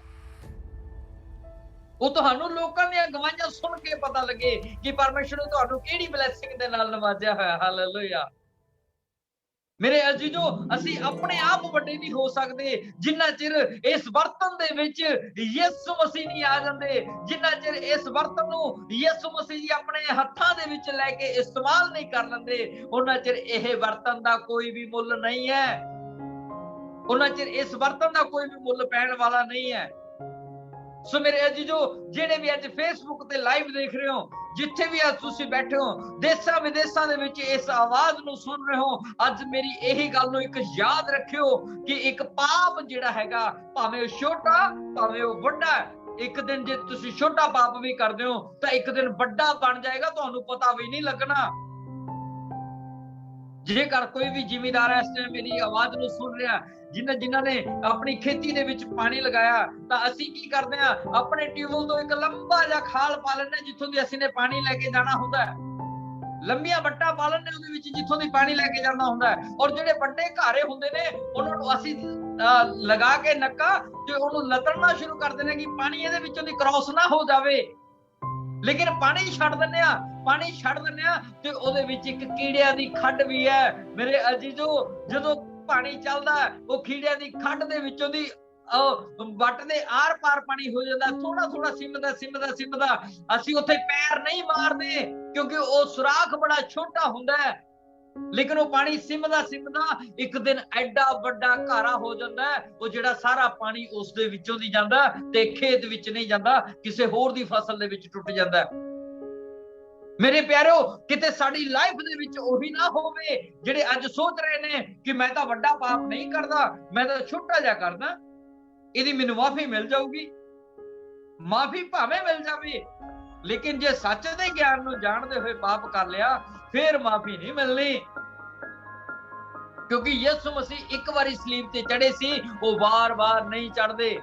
ਉਹ ਤੁਹਾਨੂੰ ਲੋਕਾਂ ਦੀਆਂ ਗਵਾਹੀਆਂ ਸੁਣ ਕੇ ਪਤਾ ਲੱਗੇ ਕਿ ਪਰਮੇਸ਼ਰ ਨੇ ਤੁਹਾਨੂੰ ਕਿਹੜੀ ਬਲੇਸਿੰਗ ਦੇ ਨਾਲ ਨਵਾਜਿਆ ਹੋਇਆ। ਹਾਲੇਲੂਇਆ। ਮੇਰੇ ਅਜ਼ੀਜ਼ੋ, ਅਸੀਂ ਆਪਣੇ ਆਪ ਵੱਡੇ ਨਹੀਂ ਹੋ ਸਕਦੇ ਜਿੰਨਾ ਚਿਰ ਇਸ ਬਰਤਨ ਦੇ ਵਿੱਚ ਯਿਸੂ ਮਸੀਹ ਨਹੀਂ ਆ ਜਾਂਦੇ, ਜਿੰਨਾ ਚਿਰ ਇਸ ਬਰਤਨ ਨੂੰ ਯਿਸੂ ਮਸੀਹ ਜੀ ਆਪਣੇ ਹੱਥਾਂ ਦੇ ਵਿੱਚ ਲੈ ਕੇ ਇਸਤੇਮਾਲ ਨਹੀਂ ਕਰ ਲੈਂਦੇ, ਉਹਨਾਂ ਚਿਰ ਇਹ ਬਰਤਨ ਦਾ ਕੋਈ ਵੀ ਮੁੱਲ ਨਹੀਂ ਹੈ। ਉਹਨਾਂ ਚਿਰ ਇਸ ਬਰਤਨ ਦਾ ਕੋਈ ਵੀ ਮੁੱਲ ਪੈਣ ਵਾਲਾ ਨਹੀਂ ਹੈ। ਸੋ ਮੇਰੇ ਅਜ਼ੀਜ਼ੋ, ਜਿਹੜੇ ਵੀ ਅੱਜ ਫੇਸਬੁੱਕ ਤੇ ਲਾਈਵ ਦੇਖ ਰਹੇ ਹੋ, ਜਿੱਥੇ ਵੀ ਅੱਜ ਤੁਸੀਂ ਬੈਠੇ ਹੋ, ਦੇਸ਼ਾਂ ਵਿਦੇਸ਼ਾਂ ਦੇ ਵਿੱਚ ਇਸ ਆਵਾਜ਼ ਨੂੰ ਸੁਣ ਰਹੇ ਹੋ, ਅੱਜ ਮੇਰੀ ਇਹੀ ਗੱਲ ਨੂੰ ਇੱਕ ਯਾਦ ਰੱਖਿਓ ਕਿ ਇੱਕ ਪਾਪ ਜਿਹੜਾ ਹੈਗਾ, ਭਾਵੇਂ ਉਹ ਛੋਟਾ ਭਾਵੇਂ ਉਹ ਵੱਡਾ, ਇੱਕ ਦਿਨ ਜੇ ਤੁਸੀਂ ਛੋਟਾ ਪਾਪ ਵੀ ਕਰਦੇ ਹੋ ਤਾਂ ਇੱਕ ਦਿਨ ਵੱਡਾ ਬਣ ਜਾਏਗਾ, ਤੁਹਾਨੂੰ ਪਤਾ ਵੀ ਨਹੀਂ ਲੱਗਣਾ। ਜੇਕਰ ਕੋਈ ਵੀ ਜ਼ਿਮੀਂਦਾਰ ਇਸ ਟਾਈਮ ਮੇਰੀ ਆਵਾਜ਼ ਨੂੰ ਸੁਣ ਰਿਹਾ, ਜਿਨ੍ਹਾਂ ਨੇ ਆਪਣੀ ਖੇਤੀ ਦੇ ਵਿੱਚ ਪਾਣੀ ਲਗਾਇਆ, ਤਾਂ ਅਸੀਂ ਕੀ ਕਰਦੇ ਆ, ਆਪਣੇ ਟਿਊਬਵੈਲ ਤੋਂ ਇੱਕ ਲੰਬਾ ਜਿਹਾ ਖਾਲ ਪਾ ਲੈਂਦੇ ਜਿੱਥੋਂ ਦੀ ਅਸੀਂ ਨੇ ਪਾਣੀ ਲੈ ਕੇ ਜਾਣਾ ਹੁੰਦਾ ਹੈ। ਲੰਬੀਆਂ ਵੱਟਾਂ ਪਾ ਲੈਂਦੇ ਉਹਦੇ ਵਿੱਚ ਜਿੱਥੋਂ ਦੀ ਪਾਣੀ ਲੈ ਕੇ ਜਾਣਾ ਹੁੰਦਾ ਹੈ। ਔਰ ਜਿਹੜੇ ਵੱਡੇ ਘਾਰੇ ਹੁੰਦੇ ਨੇ ਉਹਨਾਂ ਨੂੰ ਅਸੀਂ ਲਗਾ ਕੇ ਨੱਕਾ ਤੇ ਉਹਨੂੰ ਲਤੜਨਾ ਸ਼ੁਰੂ ਕਰ ਦਿੰਦੇ ਕਿ ਪਾਣੀ ਇਹਦੇ ਵਿੱਚੋਂ ਦੀ ਕ੍ਰਾਸ ਨਾ ਹੋ ਜਾਵੇ। ਲੇਕਿਨ ਪਾਣੀ ਛੱਡ ਦਿੰਦੇ ਆ ਤੇ ਉਹਦੇ ਵਿੱਚ ਇੱਕ ਕੀੜਿਆਂ ਦੀ ਖੱਡ ਵੀ ਹੈ। ਮੇਰੇ ਅਜ਼ੀਜ਼ੋ, ਜਦੋਂ ਪਾਣੀ ਚੱਲਦਾ, ਉਹ ਕੀੜਿਆਂ ਦੀ ਖੱਡ ਦੇ ਵਿੱਚੋਂ ਦੀ ਵੱਟ ਦੇ ਆਰ ਪਾਰ ਪਾਣੀ ਹੋ ਜਾਂਦਾ, ਥੋੜਾ ਥੋੜਾ ਸਿਮਦਾ। ਅਸੀਂ ਉੱਥੇ ਪੈਰ ਨਹੀਂ ਮਾਰਦੇ ਕਿਉਂਕਿ ਉਹ ਸੁਰਾਖ ਬੜਾ ਛੋਟਾ ਹੁੰਦਾ ਹੈ, ਲੇਕਿਨ ਉਹ ਪਾਣੀ ਸਿਮਦਾ ਇੱਕ ਦਿਨ ਐਡਾ ਵੱਡਾ ਘਾਰਾ ਹੋ ਜਾਂਦਾ ਹੈ। ਉਹ ਜਿਹੜਾ ਸਾਰਾ ਪਾਣੀ ਉਸ ਦੇ ਵਿੱਚੋਂ ਦੀ ਜਾਂਦਾ ਤੇ ਖੇਤ ਵਿੱਚ ਨਹੀਂ ਜਾਂਦਾ, ਕਿਸੇ ਹੋਰ ਦੀ ਫਸਲ ਦੇ ਵਿੱਚ ਟੁੱਟ ਜਾਂਦਾ। ਮੇਰੇ ਪਿਆਰਿਓ, ਕਿਤੇ ਸਾਡੀ ਲਾਈਫ ਦੇ ਵਿੱਚ ਉਹੀ ਨਾ ਹੋਵੇ ਜਿਹੜੇ ਅੱਜ ਸੋਚ ਰਹੇ ਨੇ ਕਿ ਮੈਂ ਤਾਂ ਵੱਡਾ ਪਾਪ ਨਹੀਂ ਕਰਦਾ, ਮੈਂ ਤਾਂ ਛੋਟਾ ਜਿਹਾ ਕਰਦਾ, ਇਹਦੀ ਮੈਨੂੰ ਮਾਫੀ ਮਿਲ ਜਾਊਗੀ। ਮਾਫੀ ਭਾਵੇਂ ਮਿਲ ਜਾਵੇ, ਲੇਕਿਨ ਜੇ ਸੱਚ ਦੇ ਗਿਆਨ ਨੂੰ ਜਾਣਦੇ ਹੋਏ ਪਾਪ ਕਰ ਲਿਆ, ਫਿਰ ਮਾਫੀ ਨਹੀਂ ਮਿਲਣੀ। ਕਿਉਂਕਿ ਯਿਸੂ ਮਸੀਹ ਇੱਕ ਵਾਰੀ ਸਲੀਬ ਤੇ ਚੜੇ ਸੀ, ਉਹ ਵਾਰ-ਵਾਰ ਨਹੀਂ ਚੜਦੇ।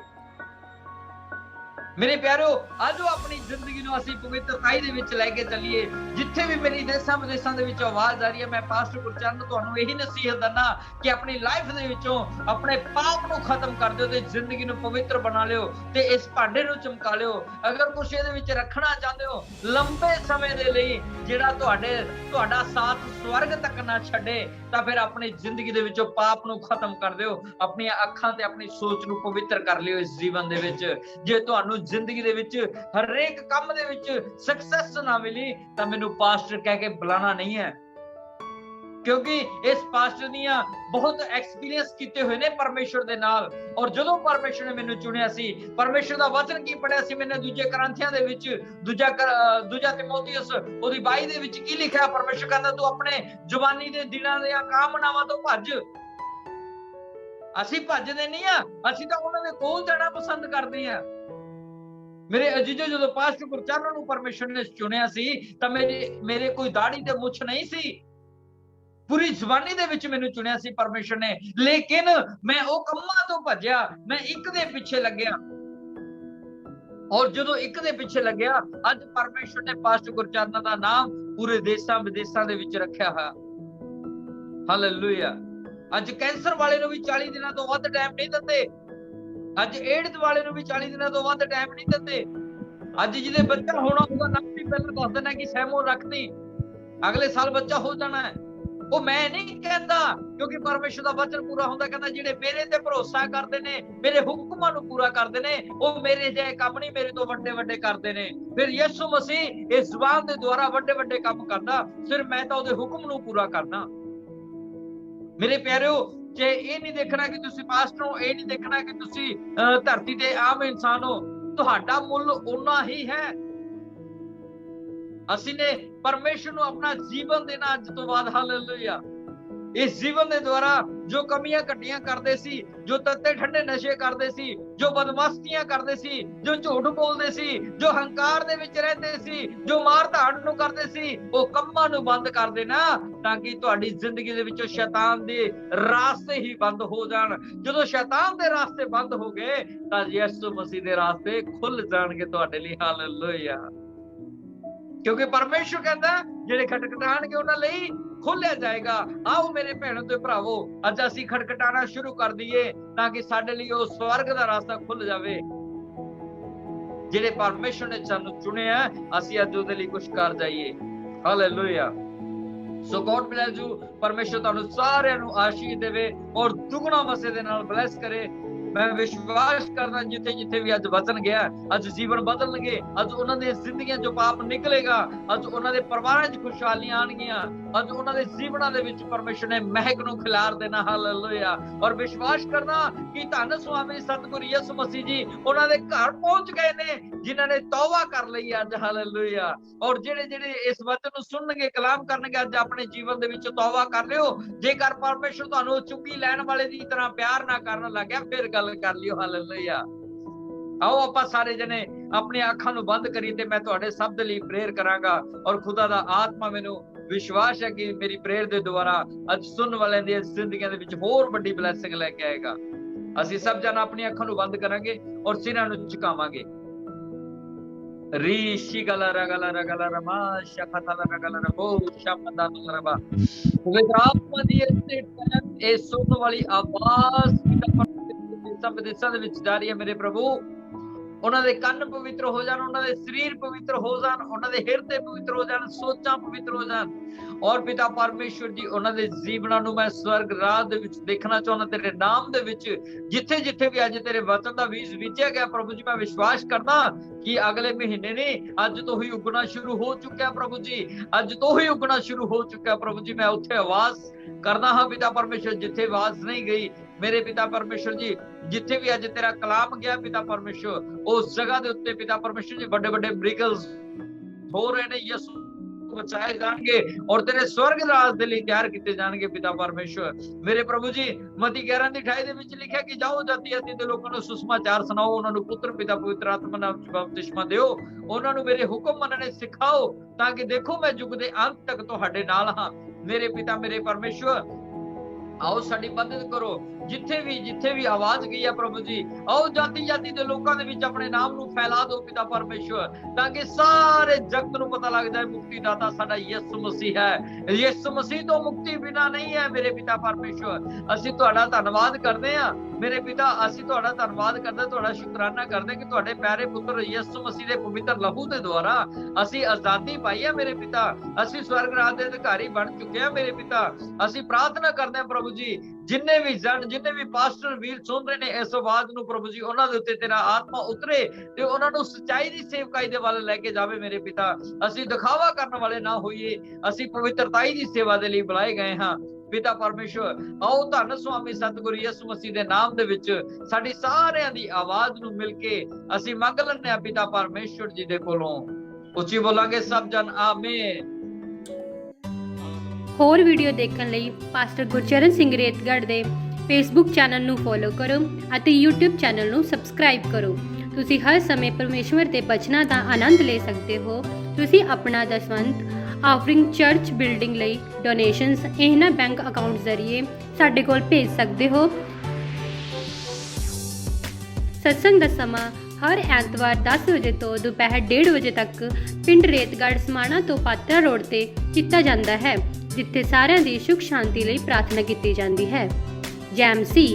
ਮੇਰੇ ਪਿਆਰਿਓ, ਅੱਜ ਆਪਣੀ ਜ਼ਿੰਦਗੀ ਨੂੰ ਅਸੀਂ ਪਵਿੱਤਰਤਾਈ ਦੇ ਵਿੱਚ ਲੈ ਕੇ ਚੱਲੀਏ। ਜਿੱਥੇ ਵੀ ਮੇਰੀ ਦੇਸ਼ਾਂ ਵਿਦੇਸ਼ਾਂ ਦੇ ਵਿੱਚੋਂ ਆਵਾਜ਼ ਆ ਰਹੀ ਹੈ, ਮੈਂ ਪਾਸਟਰ ਗੁਰਚਰਨ ਤੁਹਾਨੂੰ ਇਹੀ ਨਸੀਹਤ ਦਿੰਦਾ ਕਿ ਆਪਣੀ ਲਾਈਫ ਦੇ ਵਿੱਚੋਂ ਆਪਣੇ ਪਾਪ ਨੂੰ ਖਤਮ ਕਰ ਦਿਓ ਤੇ ਜ਼ਿੰਦਗੀ ਨੂੰ ਪਵਿੱਤਰ ਬਣਾ ਲਿਓ ਤੇ ਇਸ ਭਾਂਡੇ ਨੂੰ ਚਮਕਾ ਲਿਓ। ਅਗਰ ਕੁਛ ਇਹਦੇ ਵਿੱਚ ਰੱਖਣਾ ਚਾਹੁੰਦੇ ਹੋ ਲੰਬੇ ਸਮੇਂ ਦੇ ਲਈ, ਜਿਹੜਾ ਤੁਹਾਡਾ ਸਾਥ ਸਵਰਗ ਤੱਕ ਨਾ ਛੱਡੇ, ਤਾਂ ਫਿਰ ਆਪਣੀ ਜ਼ਿੰਦਗੀ ਦੇ ਵਿੱਚੋਂ ਪਾਪ ਨੂੰ ਖਤਮ ਕਰ ਦਿਓ। ਆਪਣੀਆਂ ਅੱਖਾਂ ਤੇ ਆਪਣੀ ਸੋਚ ਨੂੰ ਪਵਿੱਤਰ ਕਰ ਲਿਓ ਇਸ ਜੀਵਨ ਦੇ ਵਿੱਚ। ਜੇ ਤੁਹਾਨੂੰ ਜ਼ਿੰਦਗੀ ਦੇ ਵਿੱਚ ਹਰੇਕ ਕੰਮ ਦੇ ਵਿੱਚ ਸਕਸੈਸ ਨਾ ਮਿਲੀ ਤਾਂ ਮੈਨੂੰ ਪਾਸਟਰ ਕਹਿ ਕੇ ਬੁਲਾਣਾ ਨਹੀਂ ਹੈ, ਕਿਉਂਕਿ ਇਸ ਪਾਸਟਰ ਦੀਆਂ ਬਹੁਤ ਐਕਸਪੀਰੀਅੰਸ ਕੀਤੇ ਹੋਏ ਨੇ ਪਰਮੇਸ਼ਰ ਦੇ ਨਾਲ। ਔਰ ਜਦੋਂ ਪਰਮੇਸ਼ਰ ਨੇ ਮੈਨੂੰ ਚੁਣਿਆ ਸੀ, ਪਰਮੇਸ਼ਰ ਦਾ ਵਚਨ ਕੀ ਪੜਿਆ ਸੀ ਮੈंने ਦੂਜੇ ਕਰੰਥੀਆਂ ਦੇ ਵਿੱਚ, ਦੂਜਾ ਤਿਮੋਥੀਅਸ ਉਹਦੀ 22 ਦੇ ਵਿੱਚ ਕੀ ਲਿਖਿਆ? ਪਰਮੇਸ਼ਰ ਕਹਿੰਦਾ ਤੂੰ ਆਪਣੇ ਜਵਾਨੀ ਦੇ ਦਿਨਾਂ ਦੀਆਂ ਕਾਮਨਾਵਾਂ ਤੋਂ ਭੱਜ। ਅਸੀਂ ਭੱਜਦੇ ਨਹੀਂ ਆ, ਅਸੀਂ ਤਾਂ ਉਹਨਾਂ ਦੇ ਕੋਲ ਜਾਣਾ ਪਸੰਦ ਕਰਦੇ ਆ। ਮੇਰੇ ਅਜ਼ੀਜ਼ੋ, ਜਦੋਂ ਪਾਸਟਰ ਗੁਰਚਰਨ ਨੂੰ ਪਰਮੇਸ਼ਰ ਨੇ ਚੁਣਿਆ ਸੀ ਤਾਂ ਮੇਰੇ ਕੋਈ ਦਾੜੀ ਤੇ ਮੁੱਛ ਨਹੀਂ ਸੀ। ਪੂਰੀ ਜਵਾਨੀ ਦੇ ਵਿੱਚ ਮੈਨੂੰ ਚੁਣਿਆ ਸੀ ਪਰਮੇਸ਼ਰ ਨੇ, ਲੇਕਿਨ ਮੈਂ ਉਹ ਕੰਮਾਂ ਤੋਂ ਭੱਜਿਆ, ਮੈਂ ਇੱਕ ਦੇ ਪਿੱਛੇ ਲੱਗਿਆ। ਔਰ ਜਦੋਂ ਇੱਕ ਦੇ ਪਿੱਛੇ ਲੱਗਿਆ, ਅੱਜ ਪਰਮੇਸ਼ਰ ਨੇ ਪਾਸਟਰ ਗੁਰਚਰਨ ਦਾ ਨਾਮ ਪੂਰੇ ਦੇਸ਼ਾਂ ਵਿਦੇਸ਼ਾਂ ਦੇ ਵਿੱਚ ਰੱਖਿਆ ਹੋਇਆ। ਹਾਲੇਲੂਇਆ। ਅੱਜ ਕੈਂਸਰ ਵਾਲੇ ਨੂੰ ਵੀ 40 ਦਿਨਾਂ ਤੋਂ ਵੱਧ ਟਾਈਮ ਨਹੀਂ ਦਿੰਦੇ। ਅੱਜ ਏਡਜ਼ ਵਾਲੇ ਨੂੰ ਵੀ 40 ਦਿਨਾਂ ਤੋਂ ਵੱਧ ਟਾਈਮ ਨਹੀਂ ਦਿੰਦੇ। ਅੱਜ ਜਿਹਦੇ ਬੱਚਾ ਹੋਣਾ ਉਹਦਾ ਨਾਮ ਵੀ ਪਹਿਲਾਂ ਦੱਸ ਦੇਣਾ ਕਿ ਸੈਮੋ ਰੱਖਦੀ, ਅਗਲੇ ਸਾਲ ਬੱਚਾ ਹੋ ਜਾਣਾ ਹੈ। ਉਹ ਮੈਂ ਨਹੀਂ ਕਹਿੰਦਾ, ਕਿਉਂਕਿ ਪਰਮੇਸ਼ਰ ਦਾ ਵਚਨ ਪੂਰਾ ਹੁੰਦਾ। ਕਹਿੰਦਾ ਜਿਹੜੇ ਮੇਰੇ ਤੇ ਭਰੋਸਾ ਕਰਦੇ ਨੇ, ਮੇਰੇ ਹੁਕਮਾਂ ਨੂੰ ਪੂਰਾ ਕਰਦੇ ਨੇ, ਉਹ ਮੇਰੇ ਜਿਹੇ ਕੰਮ ਨਹੀਂ, ਮੇਰੇ ਤੋਂ ਵੱਡੇ ਵੱਡੇ ਕਰਦੇ ਨੇ। ਫਿਰ ਯਿਸੂ ਮਸੀਹ ਇਸ ਜ਼ੁਬਾਨ ਦੇ ਦੁਆਰਾ ਵੱਡੇ ਵੱਡੇ ਕੰਮ ਕਰਦਾ, ਸਿਰਫ ਮੈਂ ਤਾਂ ਉਹਦੇ ਹੁਕਮ ਨੂੰ ਪੂਰਾ ਕਰਦਾ। ਮੇਰੇ ਪਿਆਰਿਓ, ਜੇ ਇਹ ਨਹੀਂ ਦੇਖਣਾ ਕਿ ਤੁਸੀਂ ਪਾਸਟਰ ਹੋ, ਇਹ ਨਹੀਂ ਦੇਖਣਾ ਕਿ ਤੁਸੀਂ ਧਰਤੀ ਤੇ ਆਮ ਇਨਸਾਨ ਹੋ, ਤੁਹਾਡਾ ਮੁੱਲ ਉਨਾ ਹੀ ਹੈ। ਅਸੀਂ ਨੇ ਪਰਮੇਸ਼ਰ ਨੂੰ ਆਪਣਾ ਜੀਵਨ ਦੇਣਾ ਅੱਜ ਤੋਂ ਬਾਅਦ। ਹਾਲੇਲੂਇਆ। ਇਸ ਜੀਵਨ ਦੇ ਦੁਆਰਾ ਜੋ ਕਮੀਆਂ ਘਟੀਆਂ ਕਰਦੇ ਸੀ, ਜੋ ਤੱਤੇ ਠੰਡੇ ਨਸ਼ੇ ਕਰਦੇ ਸੀ, ਜੋ ਬਦਮਾਸ਼ੀਆਂ ਕਰਦੇ ਸੀ, ਜੋ ਝੂਠ ਬੋਲਦੇ ਸੀ, ਜੋ ਹੰਕਾਰ ਦੇ ਵਿੱਚ ਰਹਿੰਦੇ ਸੀ, ਜੋ ਮਾਰ ਧਾੜ ਨੂੰ ਕਰਦੇ ਸੀ, ਉਹ ਕੰਮਾਂ ਨੂੰ ਬੰਦ ਕਰ ਦੇਣਾ, ਤਾਂ ਕਿ ਤੁਹਾਡੀ ਜ਼ਿੰਦਗੀ ਦੇ ਵਿੱਚੋਂ ਸ਼ੈਤਾਨ ਦੇ ਰਾਸਤੇ ਹੀ ਬੰਦ ਹੋ ਜਾਣ। ਜਦੋਂ ਸ਼ੈਤਾਨ ਦੇ ਰਾਸਤੇ ਬੰਦ ਹੋ ਗਏ ਤਾਂ ਯਿਸੂ ਮਸੀਹ ਦੇ ਰਾਸਤੇ ਖੁੱਲ ਜਾਣਗੇ ਤੁਹਾਡੇ ਲਈ। ਹਾਲੇਲੂਇਆ। ਕਿਉਂਕਿ ਪਰਮੇਸ਼ਰ ਕਹਿੰਦਾ ਜਿਹੜੇ ਖਟਖਟਾਣਗੇ ਉਹਨਾਂ ਲਈ ਖੋਲਿਆ ਜਾਏਗਾ। ਆਓ ਮੇਰੇ ਭੈਣੋ ਤੇ ਭਰਾਵੋ, ਅੱਜ ਅਸੀਂ ਖਟਖਟਾਣਾ ਸ਼ੁਰੂ ਕਰ ਦਈਏ ਤਾਂ ਕਿ ਸਾਡੇ ਲਈ ਉਹ ਸਵਰਗ ਦਾ ਰਾਸਤਾ ਖੁੱਲ ਜਾਵੇ। ਜਿਹੜੇ ਪਰਮੇਸ਼ਰ ਨੇ ਸਾਨੂੰ ਚੁਣਿਆ, ਅਸੀਂ ਅੱਜ ਉਹਦੇ ਲਈ ਕੁਝ ਕਰ ਜਾਈਏ। Hallelujah. So God bless you. ਪਰਮੇਸ਼ਰ ਤੁਹਾਨੂੰ ਸਾਰਿਆਂ ਨੂੰ ਆਸ਼ੀਸ਼ ਦੇਵੇ ਔਰ ਦੁਗਣਾ ਮਸੇ ਦੇ ਨਾਲ ਬਲੈਸ ਕਰੇ। ਮੈਂ ਵਿਸ਼ਵਾਸ ਕਰਦਾ ਜਿੱਥੇ ਜਿੱਥੇ ਵੀ ਅੱਜ ਵਚਨ ਗਿਆ, ਅੱਜ ਜੀਵਨ ਬਦਲਣਗੇ, ਅੱਜ ਉਹਨਾਂ ਦੀਆਂ ਜ਼ਿੰਦਗੀਆਂ ਚੋਂ ਪਾਪ ਨਿਕਲੇਗਾ, ਅੱਜ ਉਹਨਾਂ ਦੇ ਪਰਿਵਾਰਾਂ 'ਚ ਖੁਸ਼ਹਾਲੀਆਂ ਆਣਗੀਆਂ, ਅੱਜ ਉਹਨਾਂ ਦੇ ਜੀਵਨਾਂ ਦੇ ਵਿੱਚ ਪਰਮੇਸ਼ਰ ਨੇ ਮਹਿਕ ਨੂੰ ਖਿਲਾਰ ਦੇਣਾ। ਹਾਲੇਲੂਇਆ। ਔਰ ਵਿਸ਼ਵਾਸ ਕਰਨਾ ਕਿ ਧੰਨ ਸੁਆਮੀ ਸਤਿਗੁਰੂ ਯਿਸੂ ਮਸੀਹ ਜੀ ਉਹਨਾਂ ਦੇ ਘਰ ਪਹੁੰਚ ਗਏ ਨੇ, ਜਿਨ੍ਹਾਂ ਨੇ ਤੌਬਾ ਕਰ ਲਈ ਅੱਜ। ਹਾਲੇਲੂਇਆ। ਔਰ ਜਿਹੜੇ ਇਸ ਵਚਨ ਨੂੰ ਸੁਣਨਗੇ, ਕਲਾਮ ਕਰਨਗੇ, ਅੱਜ ਆਪਣੇ ਜੀਵਨ ਦੇ ਵਿੱਚ ਤੌਬਾ ਕਰ ਲਿਓ। ਜੇਕਰ ਪਰਮੇਸ਼ਰ ਤੁਹਾਨੂੰ ਚੁੰਗੀ ਲੈਣ ਵਾਲੇ ਦੀ ਤਰ੍ਹਾਂ ਪਿਆਰ ਨਾ ਕਰਨ ਲੱਗਿਆ, ਫਿਰ ਗੱਲ ਕਰ ਲਿਓ। ਹਾਲੇਲੂਇਆ। ਆਓ ਆਪਾਂ ਸਾਰੇ ਜਣੇ ਆਪਣੀਆਂ ਅੱਖਾਂ ਨੂੰ ਬੰਦ ਕਰੀਏ ਤੇ ਮੈਂ ਤੁਹਾਡੇ ਸਭ ਦੇ ਲਈ ਪ੍ਰੇਅਰ ਕਰਾਂਗਾ। ਔਰ ਖੁਦਾ ਦਾ ਆਤਮਾ, ਮੈਨੂੰ ਵਿਸ਼ਵਾਸ ਹੈ ਕਿ ਮੇਰੀ ਪ੍ਰੇਅਰ ਦੇ ਦੁਆਰਾ ਅੱਜ ਸੁਣਨ ਵਾਲਿਆਂ ਦੀਆਂ ਜ਼ਿੰਦਗੀਆਂ ਦੇ ਵਿੱਚ ਹੋਰ ਵੱਡੀ ਬਲੈਸਿੰਗ ਲੈ ਕੇ ਆਏਗਾ। ਅਸੀਂ ਸਭ ਜਣਾ ਆਪਣੀਆਂ ਅੱਖਾਂ ਨੂੰ ਬੰਦ ਕਰਾਂਗੇ ਔਰ ਸਿਰਾਂ ਨੂੰ ਝੁਕਾਵਾਂਗੇ। ਰੀਸ਼ੀ ਗਲਾ ਰਗਲਾ ਰਗਲਾ ਰਮਾ ਸ਼ਖਤਲਾ ਰਗਲਾ ਰਬੋ ਸ਼ਮਦਾਨ ਰਬਾ। ਪਵਿੱਤਰ ਆਤਮਾ ਦੀ ਇਹ ਸੁਣਨ ਵਾਲੀ ਆਵਾਜ਼ ਸਭ ਦੇਸ਼ਾਂ ਦੇ ਵਿੱਚ ਜਾ ਰਹੀ ਹੈ। ਮੇਰੇ ਪ੍ਰਭੂ, ਉਹਨਾਂ ਦੇ ਕੰਨ ਪਵਿੱਤਰ ਹੋ ਜਾਣ, ਉਹਨਾਂ ਦੇ ਸਰੀਰ ਪਵਿੱਤਰ ਹੋ ਜਾਣ, ਉਹਨਾਂ ਦੇ ਹਿਰਦੇ ਪਵਿੱਤਰ ਹੋ ਜਾਣ, ਸੋਚਾਂ ਪਵਿੱਤਰ ਹੋ ਜਾਣ। ਔਰ ਪਿਤਾ ਪਰਮੇਸ਼ਵਰ ਜੀ, ਉਹਨਾਂ ਦੇ ਜੀਵਨਾਂ ਨੂੰ ਮੈਂ ਸਵਰਗ ਰਾਜ ਦੇ ਵਿੱਚ ਦੇਖਣਾ ਚਾਹੁੰਦਾ ਤੇਰੇ ਨਾਮ ਦੇ ਵਿੱਚ। ਜਿੱਥੇ ਜਿੱਥੇ ਵੀ ਅੱਜ ਤੇਰੇ ਵਚਨ ਦਾ ਬੀਜ ਬੀਜਿਆ ਗਿਆ ਪ੍ਰਭੂ ਜੀ, ਮੈਂ ਵਿਸ਼ਵਾਸ ਕਰਦਾ ਕਿ ਅਗਲੇ ਮਹੀਨੇ ਨੇ ਅੱਜ ਤੋਂ ਹੀ ਉੱਗਣਾ ਸ਼ੁਰੂ ਹੋ ਚੁੱਕਿਆ ਪ੍ਰਭੂ ਜੀ, ਅੱਜ ਤੋਂ ਹੀ ਉੱਗਣਾ ਸ਼ੁਰੂ ਹੋ ਚੁੱਕਿਆ ਪ੍ਰਭੂ ਜੀ। ਮੈਂ ਉੱਥੇ ਆਵਾਜ਼ ਕਰਦਾ ਹਾਂ ਪਿਤਾ ਪਰਮੇਸ਼ਵਰ, ਜਿੱਥੇ ਆਵਾਜ਼ ਨਹੀਂ ਗਈ ਮੇਰੇ ਪਿਤਾ ਪਰਮੇਸ਼ਵਰ ਜੀ, ਜਿੱਥੇ ਵੀ ਅੱਜ ਤੇਰਾ ਕਲਾਮ ਗਿਆ ਪਿਤਾ ਪਰਮੇਸ਼ਵਰ, ਉਸ ਜਗ੍ਹਾ ਦੇ ਉੱਤੇ ਪਿਤਾ ਪਰਮੇਸ਼ਵਰ ਜੀ ਵੱਡੇ ਵੱਡੇ ਮਿਰੇਕਲਸ ਹੋ ਰਹੇ ਨੇ। ਯਿਸੂ ਬਚਾਏ ਜਾਣਗੇ ਔਰ ਤੇਰੇ ਸਵਰਗ ਰਾਜ ਦੇ ਲਈ ਤਿਆਰ ਕੀਤੇ ਜਾਣਗੇ ਪਿਤਾ ਪਰਮੇਸ਼ਵਰ। ਮੇਰੇ ਪ੍ਰਭੂ ਜੀ, ਮਤੀ 11:28 ਦੇ ਵਿੱਚ ਲਿਖਿਆ ਕਿ ਜਾਓ ਜਾਤੀ ਜਾਤੀ ਦੇ ਲੋਕਾਂ ਨੂੰ ਸੁਸਮਾਚਾਰ ਸੁਣਾਓ, ਉਹਨਾਂ ਨੂੰ ਪੁੱਤਰ ਪਿਤਾ ਪਵਿੱਤਰ ਆਤਮਾ ਨਾਮ ਚ ਬਪਤਿਸਮਾ ਦਿਓ, ਉਹਨਾਂ ਨੂੰ ਮੇਰੇ ਹੁਕਮ ਮੰਨਣੇ ਸਿਖਾਓ, ਤਾਂ ਕਿ ਦੇਖੋ ਮੈਂ ਯੁੱਗ ਦੇ ਅੰਤ ਤੱਕ ਤੁਹਾਡੇ ਨਾਲ ਹਾਂ। ਮੇਰੇ ਪਿਤਾ ਮੇਰੇ ਪਰਮੇਸ਼ਵਰ, ਆਓ ਸਾਡੀ ਮਦਦ ਕਰੋ। ਜਿੱਥੇ ਵੀ ਆਵਾਜ਼ ਗਈ ਹੈ ਪ੍ਰਭੂ ਜੀ, ਆਓ ਜਾਤੀ ਜਾਤੀ ਦੇ ਲੋਕਾਂ ਦੇ ਵਿੱਚ ਆਪਣੇ ਨਾਮ ਨੂੰ ਫੈਲਾ ਦਿਓ ਪਿਤਾ ਪਰਮੇਸ਼ਵਰ, ਤਾਂ ਕਿ ਸਾਰੇ ਜਗਤ ਨੂੰ ਪਤਾ ਲੱਗ ਜਾਏ ਮੁਕਤੀ ਦਾਤਾ ਸਾਡਾ ਯਿਸੂ ਮਸੀਹ ਹੈ। ਯਿਸੂ ਮਸੀਹ ਤੋਂ ਮੁਕਤੀ ਬਿਨਾ ਨਹੀਂ ਹੈ ਮੇਰੇ ਪਿਤਾ ਪਰਮੇਸ਼ਵਰ। ਅਸੀਂ ਤੁਹਾਡਾ ਧੰਨਵਾਦ ਕਰਦੇ ਹਾਂ ਮੇਰੇ ਪਿਤਾ, ਅਸੀਂ ਤੁਹਾਡਾ ਧੰਨਵਾਦ ਕਰਦੇ, ਤੁਹਾਡਾ ਸ਼ੁਕਰਾਨਾ ਕਰਦੇ ਕਿ ਤੁਹਾਡੇ ਪਿਆਰੇ ਪੁੱਤਰ ਯਿਸੂ ਮਸੀਹ ਦੇ ਪਵਿੱਤਰ ਲਹੂ ਦੇ ਦੁਆਰਾ ਅਸੀਂ ਆਜ਼ਾਦੀ ਪਾਈ ਹੈ ਮੇਰੇ ਪਿਤਾ। ਅਸੀਂ ਸਵਰਗ ਰਾਜ ਦੇ ਅਧਿਕਾਰੀ ਬਣ ਚੁੱਕੇ ਹਾਂ ਮੇਰੇ ਪਿਤਾ। ਅਸੀਂ ਪ੍ਰਾਰਥਨਾ ਕਰਦੇ ਹਾਂ ਪ੍ਰਭੂ ਜੀ, ਜਿੰਨੇ ਵੀ ਪਾਸਟਰ ਵੀਰ ਸੁਣ ਰਹੇ ਨੇ ਇਸ ਆਵਾਜ਼ ਨੂੰ ਪ੍ਰਭੂ ਜੀ, ਉਹਨਾਂ ਦੇ ਉੱਤੇ ਤੇਰਾ ਆਤਮਾ ਉਤਰੇ ਤੇ ਉਹਨਾਂ ਨੂੰ ਸੱਚਾਈ ਦੀ ਸੇਵਕਾਈ ਦੇ ਵੱਲ ਲੈ ਕੇ ਜਾਵੇ ਮੇਰੇ ਪਿਤਾ। ਅਸੀਂ ਦਿਖਾਵਾ ਕਰਨ ਵਾਲੇ ਨਾ ਹੋਈਏ, ਅਸੀਂ ਪਵਿੱਤਰਤਾਈ ਦੀ ਸੇਵਾ ਦੇ ਲਈ ਬੁਲਾਏ ਗਏ ਹਾਂ ਪਿਤਾ ਪਰਮੇਸ਼ਵਰ। ਆਓ ਧੰਨ ਸੁਆਮੀ ਸਤਿਗੁਰੂ ਯਿਸੂ ਮਸੀਹ ਦੇ ਨਾਮ ਦੇ ਵਿੱਚ ਸਾਡੀ ਸਾਰਿਆਂ ਦੀ ਆਵਾਜ਼ ਨੂੰ ਮਿਲ ਕੇ ਅਸੀਂ ਮੰਗ ਲੈਂਦੇ ਹਾਂ ਪਿਤਾ ਪਰਮੇਸ਼ਵਰ ਜੀ ਦੇ ਕੋਲੋਂ। ਉੱਚੀ ਬੋਲਾਂਗੇ ਸਭ ਜਨ ਆਮੀਨ। ਹੋਰ ਵੀਡੀਓ ਦੇਖਣ ਲਈ ਪਾਸਟਰ ਗੁਰਚਰਨ ਸਿੰਘ ਰੇਤਗੜ੍ਹ ਦੇ ਫੇਸਬੁੱਕ ਚੈਨਲ ਨੂੰ ਫੋਲੋ ਕਰੋ ਅਤੇ YouTube ਚੈਨਲ ਨੂੰ ਸਬਸਕ੍ਰਾਈਬ ਕਰੋ। ਤੁਸੀਂ ਹਰ ਸਮੇਂ ਪਰਮੇਸ਼ਵਰ ਦੇ ਬਚਨਾਂ ਦਾ ਆਨੰਦ ਲੈ ਸਕਦੇ ਹੋ। ਤੁਸੀਂ ਆਪਣਾ ਦਸਵੰਧ ਆਫਰਿੰਗ ਚਰਚ ਬਿਲਡਿੰਗ ਲਈ ਡੋਨੇਸ਼ਨਸ ਇਹਨਾਂ ਬੈਂਕ ਅਕਾਊਂਟ ਜ਼ਰੀਏ ਸਾਡੇ ਕੋਲ ਭੇਜ ਸਕਦੇ ਹੋ। ਸਤਸੰਗ ਦਾ ਸਮਾਂ ਹਰ ਐਤਵਾਰ 10 ਵਜੇ ਤੋਂ ਦੁਪਹਿਰ 1:30 ਵਜੇ ਤੱਕ ਪਿੰਡ ਰੇਤਗੜ੍ਹ ਸਮਾਣਾ ਤੋਂ ਪਾਤਰਾ ਰੋਡ ਤੇ ਕੀਤਾ ਜਾਂਦਾ ਹੈ, ਜਿੱਥੇ ਸਾਰਿਆਂ ਦੀ ਸੁਖ ਸ਼ਾਂਤੀ ਲਈ ਪ੍ਰਾਰਥਨਾ ਕੀਤੀ ਜਾਂਦੀ ਹੈ। ਜੈਮਸੀ।